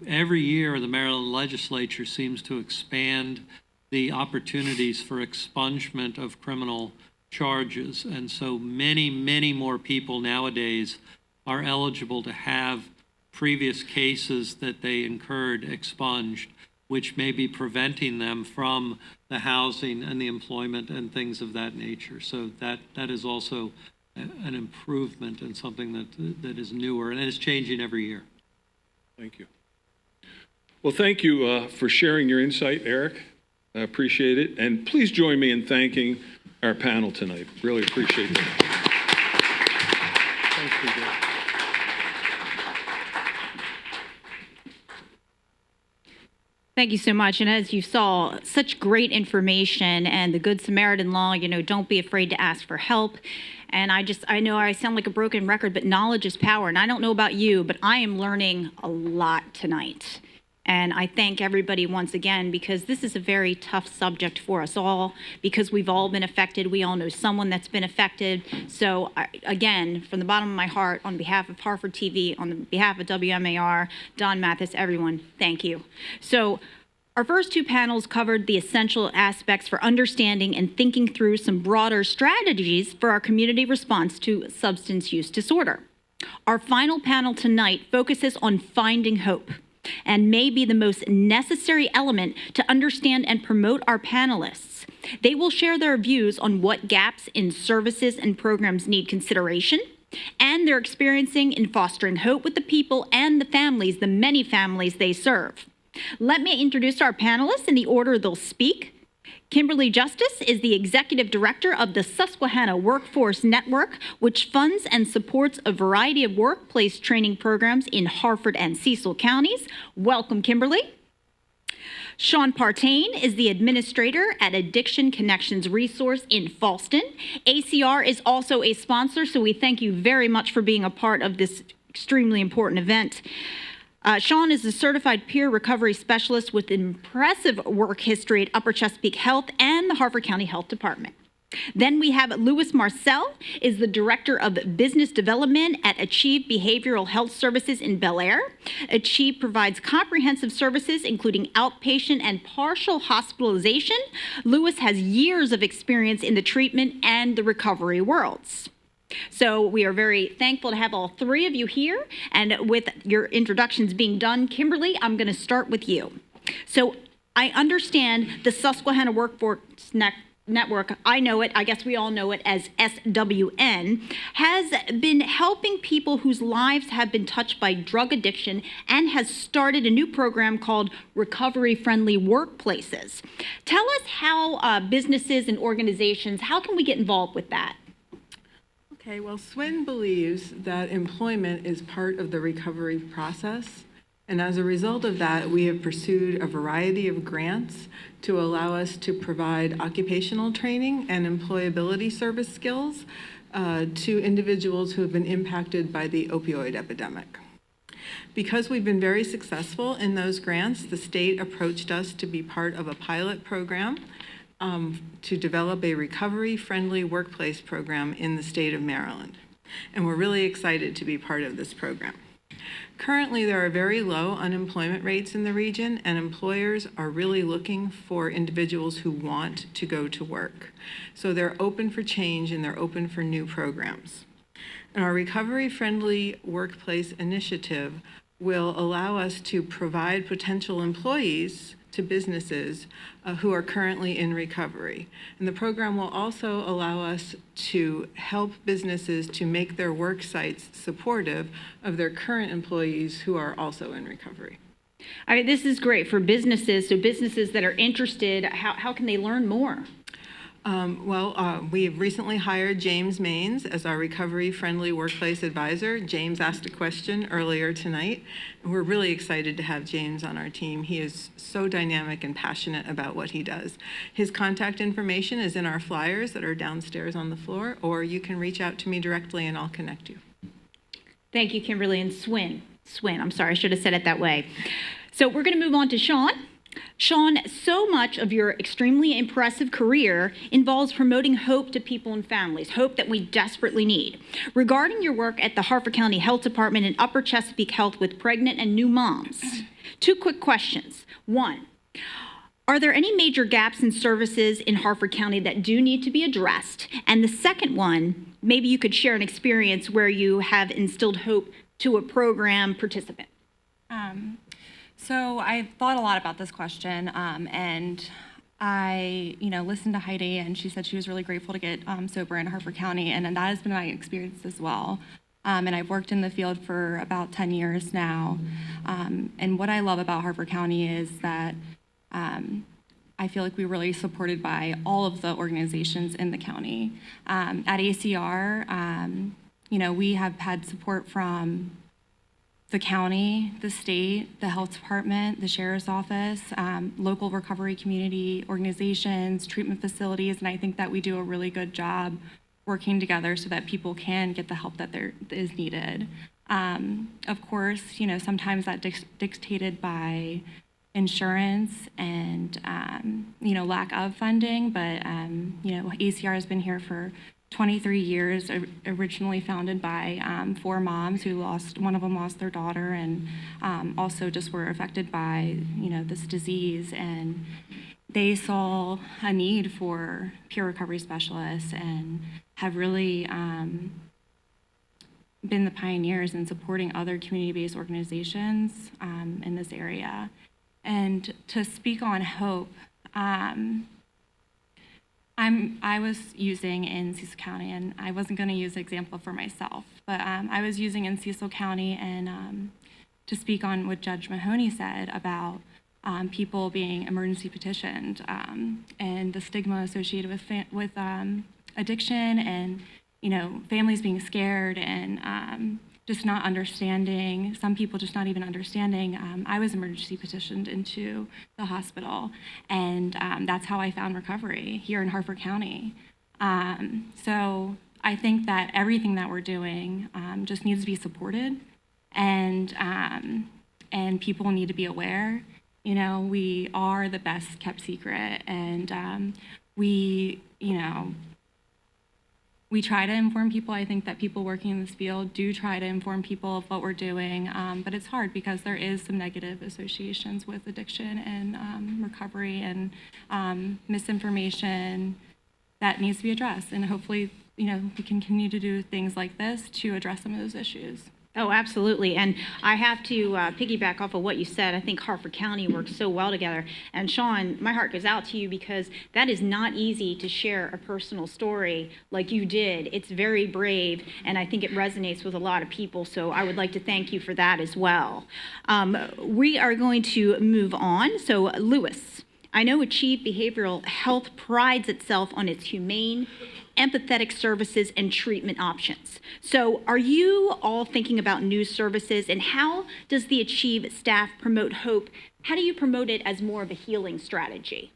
every year the Maryland legislature seems to expand the opportunities for expungement of criminal charges. And so many, many more people nowadays are eligible to have previous cases that they incurred expunged, which may be preventing them from the housing and the employment and things of that nature. So that is also an improvement and something that is newer and is changing every year. Thank you. Well, thank you for sharing your insight, Eric. I appreciate it. And please join me in thanking our panel tonight. Really appreciate that. Thanks, PJ. Thank you so much. And as you saw, such great information and the Good Samaritan law, don't be afraid to ask for help. And I know I sound like a broken record, but knowledge is power. And I don't know about you, but I am learning a lot tonight. And I thank everybody once again, because this is a very tough subject for us all, because we've all been affected. We all know someone that's been affected. So again, from the bottom of my heart, on behalf of Harford TV, on behalf of WMAR, Don Mathis, everyone, thank you. So our first two panels covered the essential aspects for understanding and thinking through some broader strategies for our community response to substance use disorder. Our final panel tonight focuses on finding hope, and may be the most necessary element to understand and promote our panelists. They will share their views on what gaps in services and programs need consideration, and they're experiencing in fostering hope with the people and the families, the many families they serve. Let me introduce our panelists in the order they'll speak. Kimberly Justice is the Executive Director of the Susquehanna Workforce Network, which funds and supports a variety of workplace training programs in Harford and Cecil counties. Welcome, Kimberly. Sean Partain is the Administrator at Addiction Connections Resource in Falston. ACR is also a sponsor, so we thank you very much for being a part of this extremely important event. Sean is a certified peer recovery specialist with impressive work history at Upper Chesapeake Health and the Harford County Health Department. Then we have Louis Marcel, is the Director of Business Development at Achieve Behavioral Health Services in Bel Air. Achieve provides comprehensive services, including outpatient and partial hospitalization. Louis has years of experience in the treatment and the recovery worlds. So we are very thankful to have all three of you here. And with your introductions being done, Kimberly, I'm going to start with you. So I understand the Susquehanna Workforce Network, I know it, I guess we all know it as SWN, has been helping people whose lives have been touched by drug addiction and has started a new program called Recovery Friendly Workplaces. Tell us how businesses and organizations, how can we get involved with that? Okay, well, SWN believes that employment is part of the recovery process. And as a result of that, we have pursued a variety of grants to allow us to provide occupational training and employability service skills to individuals who have been impacted by the opioid epidemic. Because we've been very successful in those grants, the state approached us to be part of a pilot program to develop a recovery-friendly workplace program in the state of Maryland. And we're really excited to be part of this program. Currently, there are very low unemployment rates in the region, and employers are really looking for individuals who want to go to work. So they're open for change and they're open for new programs. And our recovery-friendly workplace initiative will allow us to provide potential employees to businesses who are currently in recovery. And the program will also allow us to help businesses to make their work sites supportive of their current employees who are also in recovery. I mean, this is great for businesses. So businesses that are interested, how can they learn more? We have recently hired James Maines as our recovery-friendly workplace advisor. James asked a question earlier tonight, and we're really excited to have James on our team. He is so dynamic and passionate about what he does. His contact information is in our flyers that are downstairs on the floor, or you can reach out to me directly and I'll connect you. Thank you, Kimberly. And Swin, I'm sorry, I should have said it that way. So we're going to move on to Sean. Sean, so much of your extremely impressive career involves promoting hope to people and families, hope that we desperately need. Regarding your work at the Harford County Health Department and Upper Chesapeake Health with pregnant and new moms, two quick questions. One, are there any major gaps in services in Harford County that do need to be addressed? And the second one, maybe you could share an experience where you have instilled hope to a program participant. So I thought a lot about this question, and I, listened to Heidi, and she said she was really grateful to get sober in Harford County, and that has been my experience as well. And I've worked in the field for about 10 years now. And what I love about Harford County is that I feel like we're really supported by all of the organizations in the county. At ACR, we have had support from the county, the state, the health department, the sheriff's office, local recovery community organizations, treatment facilities, and I think that we do a really good job working together so that people can get the help that is needed. Of course, sometimes that dictated by insurance and, lack of funding, but, ACR has been here for 23 years, originally founded by 4 moms who one of them lost their daughter, and also just were affected by, this disease. And they saw a need for peer recovery specialists and have really been the pioneers in supporting other community-based organizations in this area. And to speak on hope, I was using in Cecil County, and I wasn't going to use an example for myself, but I was using in Cecil County and to speak on what Judge Mahoney said about people being emergency petitioned and the stigma associated with addiction and families being scared and just not understanding, some people just not even understanding. I was emergency petitioned into the hospital, and that's how I found recovery here in Harford County. So I think that everything that we're doing just needs to be supported, and people need to be aware. We are the best kept secret, and we try to inform people. I think that people working in this field do try to inform people of what we're doing, but it's hard because there is some negative associations with addiction and recovery and misinformation that needs to be addressed. And hopefully, we can continue to do things like this to address some of those issues. Oh, absolutely. And I have to piggyback off of what you said. I think Harford County works so well together. And Sean, my heart goes out to you because that is not easy to share a personal story like you did. It's very brave, and I think it resonates with a lot of people. So I would like to thank you for that as well. We are going to move on. So Lewis, I know Achieve Behavioral Health prides itself on its humane, empathetic services and treatment options. So are you all thinking about new services, and how does the Achieve staff promote hope? How do you promote it as more of a healing strategy?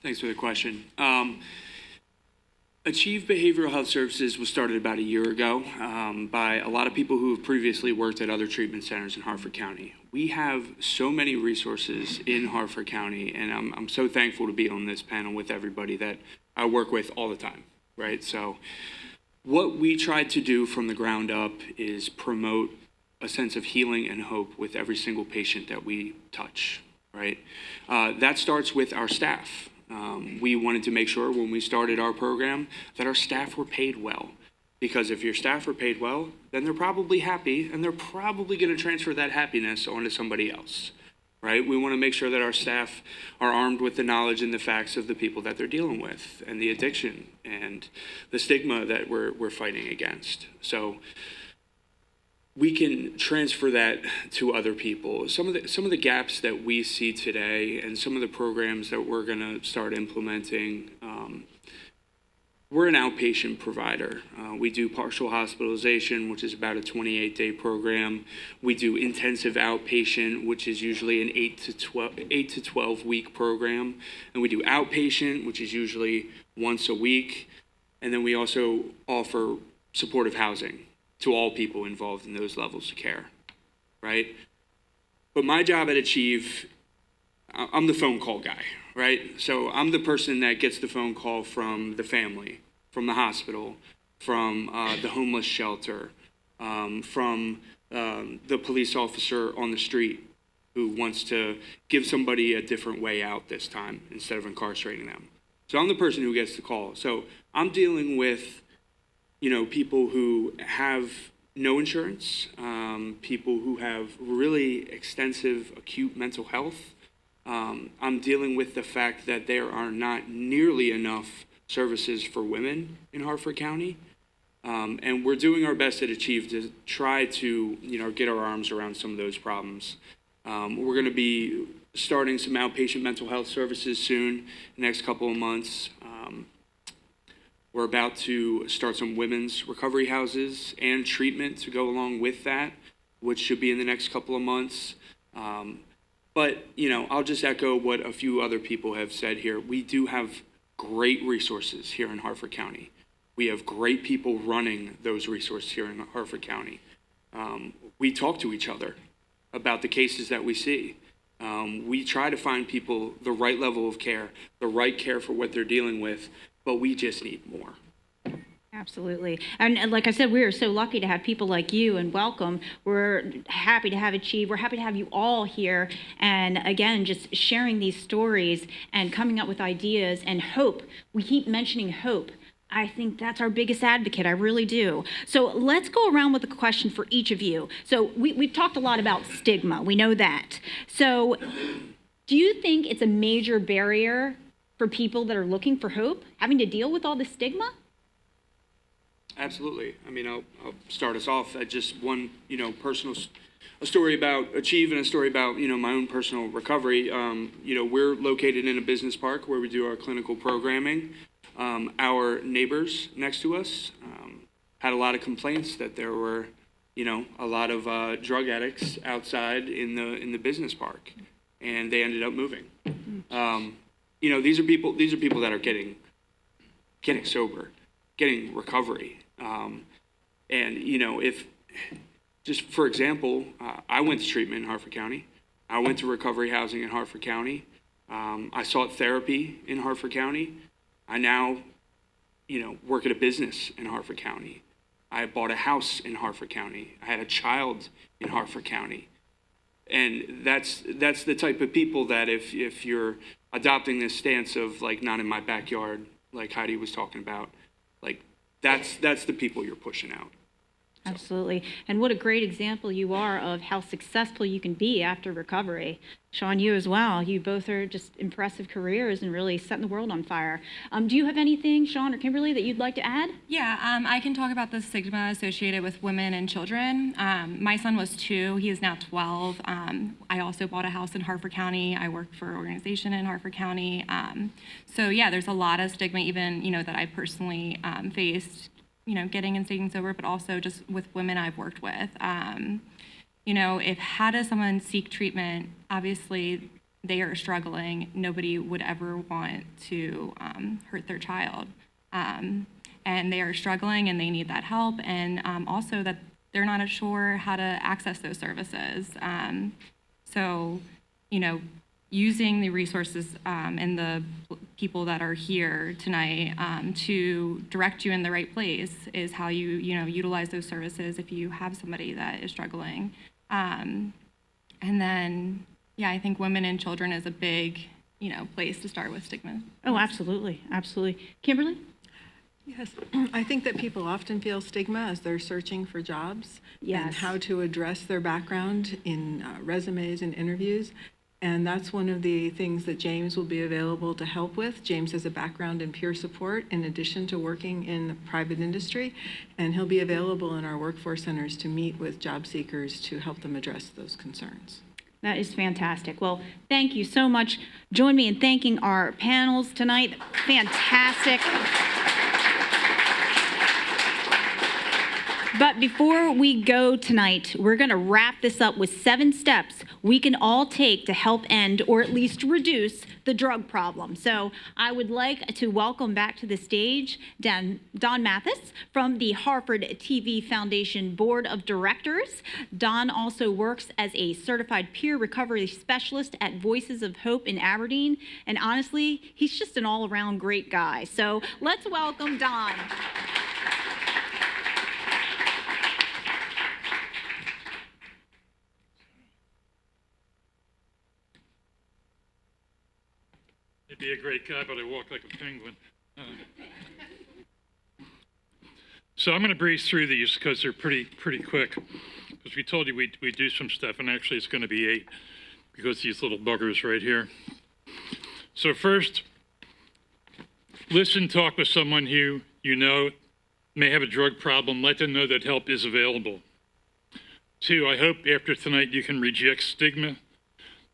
Thanks for the question. Achieve Behavioral Health Services was started about a year ago by a lot of people who have previously worked at other treatment centers in Harford County. We have so many resources in Harford County, and I'm so thankful to be on this panel with everybody that I work with all the time. Right, so what we tried to do from the ground up is promote a sense of healing and hope with every single patient that we touch, right? That starts with our staff. We wanted to make sure when we started our program that our staff were paid well, because if your staff are paid well, then they're probably happy, and they're probably going to transfer that happiness onto somebody else. Right? We want to make sure that our staff are armed with the knowledge and the facts of the people that they're dealing with, and the addiction and the stigma that we're fighting against. So we can transfer that to other people. Some of the gaps that we see today, and some of the programs that we're going to start implementing. We're an outpatient provider. We do partial hospitalization, which is about a 28-day program. We do intensive outpatient, which is usually an 8 to 12 week program. And we do outpatient, which is usually once a week. And then we also offer supportive housing to all people involved in those levels of care, right? But my job at Achieve, I'm the phone call guy, right? So I'm the person that gets the phone call from the family, from the hospital, from the homeless shelter, from the police officer on the street who wants to give somebody a different way out this time instead of incarcerating them. So I'm the person who gets the call. So I'm dealing with, people who have no insurance, people who have really extensive acute mental health. I'm dealing with the fact that there are not nearly enough services for women in Harford County. And we're doing our best at Achieve to try to, get our arms around some of those problems. We're going to be starting some outpatient mental health services soon, the next couple of months. We're about to start some women's recovery houses and treatment to go along with that, which should be in the next couple of months. But, I'll just echo what a few other people have said here. We do have great resources here in Harford County. We have great people running those resources here in Harford County. We talk to each other about the cases that we see. We try to find people the right level of care, the right care for what they're dealing with, but we just need more. Absolutely. And like I said, we are so lucky to have people like you, and welcome. We're happy to have Achieve. We're happy to have you all here. And again, just sharing these stories and coming up with ideas and hope. We keep mentioning hope. I think that's our biggest advocate. I really do. So let's go around with a question for each of you. So we've talked a lot about stigma. We know that. So do you think it's a major barrier for people that are looking for hope, having to deal with all the stigma? Absolutely. I mean, I'll start us off at just one, a story about Achieve and a story about, my own personal recovery. We're located in a business park where we do our clinical programming. Our neighbors next to us had a lot of complaints that there were, a lot of drug addicts outside in the business park, and they ended up moving. These are people that are getting sober, getting recovery. If just for example, I went to treatment in Harford County. I went to recovery housing in Harford County. I sought therapy in Harford County. I now, work at a business in Harford County. I bought a house in Harford County. I had a child in Harford County. And that's the type of people that if you're adopting this stance of like not in my backyard, like Heidi was talking about, like that's the people you're pushing out. Absolutely. And what a great example you are of how successful you can be after recovery. Sean, you as well. You both are just impressive careers and really setting the world on fire. Do you have anything, Sean or Kimberly, that you'd like to add? Yeah, I can talk about the stigma associated with women and children. My son was 2. He is now 12. I also bought a house in Harford County. I work for an organization in Harford County. So yeah, there's a lot of stigma even, that I personally faced, getting and staying sober, but also just with women I've worked with. How does someone seek treatment? Obviously, they are struggling. Nobody would ever want to hurt their child. And they are struggling and they need that help. And also that they're not sure how to access those services. Using the resources and the people that are here tonight to direct you in the right place is how you utilize those services if you have somebody that is struggling. And then, I think women and children is a big, place to start with stigma. Oh, absolutely. Absolutely. Kimberly? Yes, I think that people often feel stigma as they're searching for jobs and Yes. how to address their background in resumes and interviews. And that's one of the things that James will be available to help with. James has a background in peer support in addition to working in the private industry, and he'll be available in our workforce centers to meet with job seekers to help them address those concerns. That is fantastic. Well, thank you so much. Join me in thanking our panels tonight. Fantastic. But before we go tonight, we're going to wrap this up with 7 steps we can all take to help end or at least reduce the drug problem. So I would like to welcome back to the stage Don Mathis from the Harford TV Foundation Board of Directors. Don also works as a certified peer recovery specialist at Voices of Hope in Aberdeen. And honestly, he's just an all-around great guy. So let's welcome Don. He'd be a great guy, but I walk like a penguin. So I'm going to breeze through these because they're pretty quick. Because we told you we do some stuff, and actually it's going to be 8 because these little buggers right here. So first, listen, talk with someone who you know may have a drug problem. Let them know that help is available. 2, I hope after tonight you can reject stigma.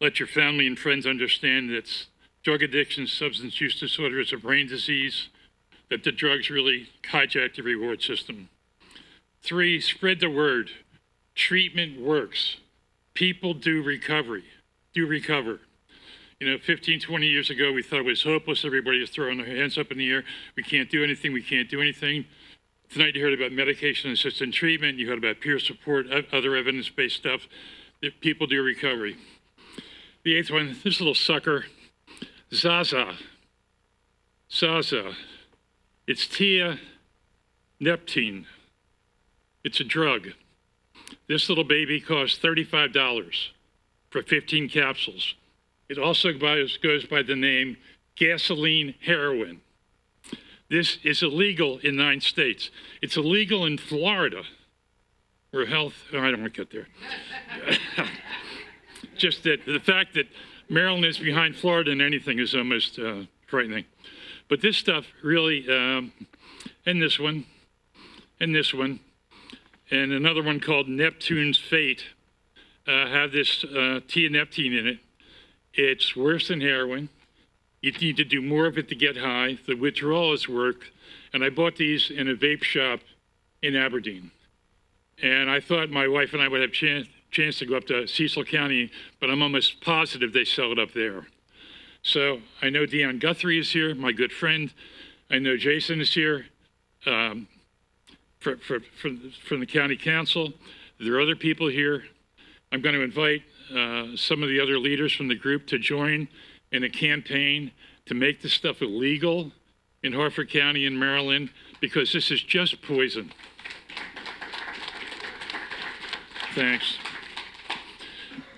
Let your family and friends understand that drug addiction, substance use disorder is a brain disease, that the drugs really hijack the reward system. 3, spread the word. Treatment works. People do recover. You know, 15, 20 years ago, we thought it was hopeless. Everybody was throwing their hands up in the air. We can't do anything. Tonight you heard about medication-assisted treatment. You heard about peer support, other evidence-based stuff. That people do recovery. The 8th one, this little sucker, Zaza. It's tianeptine. It's a drug. This little baby costs $35 for 15 capsules. It also goes by the name gasoline heroin. This is illegal in 9 states. It's illegal in Florida, where I don't want to get there. Just that the fact that Maryland is behind Florida in anything is almost frightening. But this stuff really, and this one, and another one called Neptune's Fate, have this tianeptine in it. It's worse than heroin. You need to do more of it to get high. The withdrawals work. And I bought these in a vape shop in Aberdeen. And I thought my wife and I would have chance to go up to Cecil County, but I'm almost positive they sell it up there. So I know Dion Guthrie is here, my good friend. I know Jason is here from the county council. There are other people here. I'm going to invite some of the other leaders from the group to join in a campaign to make this stuff illegal in Harford County in Maryland, because this is just poison. Thanks.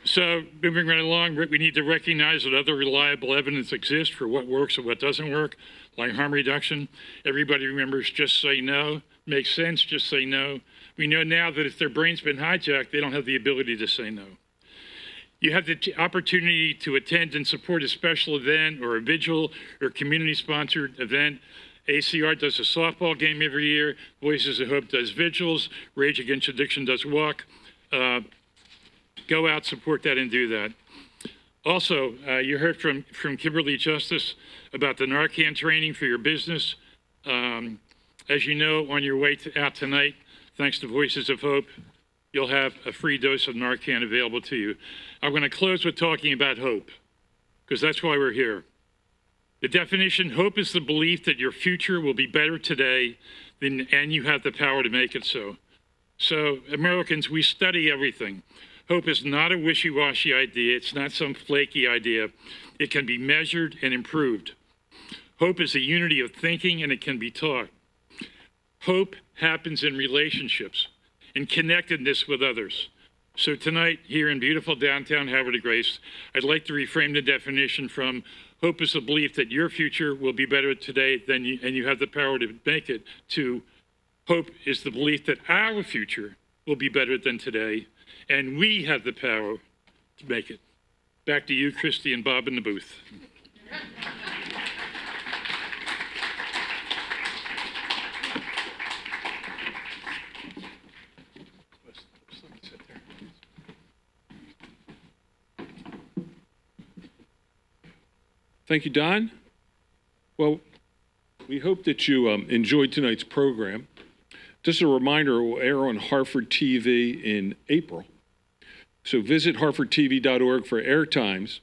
So moving right along, we need to recognize that other reliable evidence exists for what works and what doesn't work, like harm reduction. Everybody remembers just say no. Makes sense, just say no. We know now that if their brain's been hijacked, they don't have the ability to say no. You have the opportunity to attend and support a special event or a vigil or community-sponsored event. ACR does a softball game every year. Voices of Hope does vigils. Rage Against Addiction does walk. Go out, support that, and do that. Also, you heard from Kimberly Justice about the Narcan training for your business. As you know, on your way out tonight, thanks to Voices of Hope, you'll have a free dose of Narcan available to you. I'm going to close with talking about hope, because that's why we're here. The definition, hope is the belief that your future will be better today and you have the power to make it so. So, Americans, we study everything. Hope is not a wishy-washy idea. It's not some flaky idea. It can be measured and improved. Hope is a unity of thinking, and it can be taught. Hope happens in relationships, in connectedness with others. So tonight, here in beautiful downtown Havre de Grace, I'd like to reframe the definition from hope is the belief that your future will be better today and you have the power to make it, to hope is the belief that our future will be better than today and we have the power to make it. Back to you, Christy and Bob in the booth. Thank you, Don. Well, we hope that you enjoyed tonight's program. Just a reminder, it will air on Harford TV in April. So visit harfordtv.org for air times.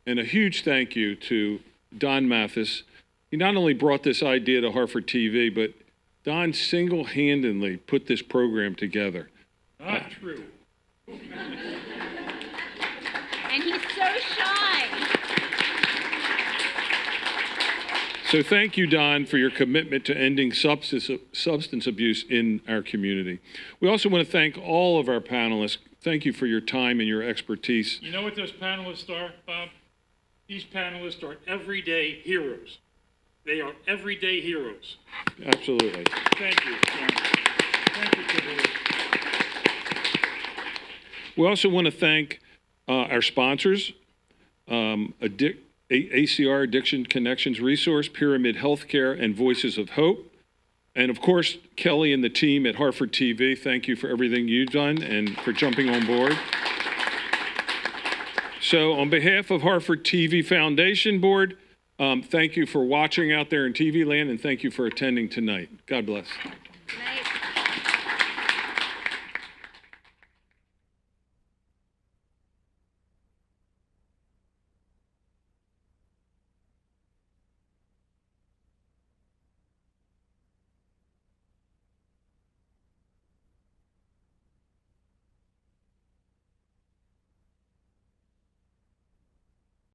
And a huge thank you to Don Mathis. He not only brought this idea to Harford TV, but Don single-handedly put this program together. Not true. And he's so shy. So thank you, Don, for your commitment to ending substance abuse in our community. We also want to thank all of our panelists. Thank you for your time and your expertise. You know what those panelists are, Bob? These panelists are everyday heroes. They are everyday heroes. Absolutely. Thank you, John. Thank you, Kimberly. We also want to thank our sponsors, ACR Addiction Connections Resource, Pyramid Healthcare, and Voices of Hope. And of course, Kelly and the team at Harford TV, thank you for everything you've done and for jumping on board. So on behalf of Harford TV Foundation Board, thank you for watching out there in TV land, and thank you for attending tonight. God bless.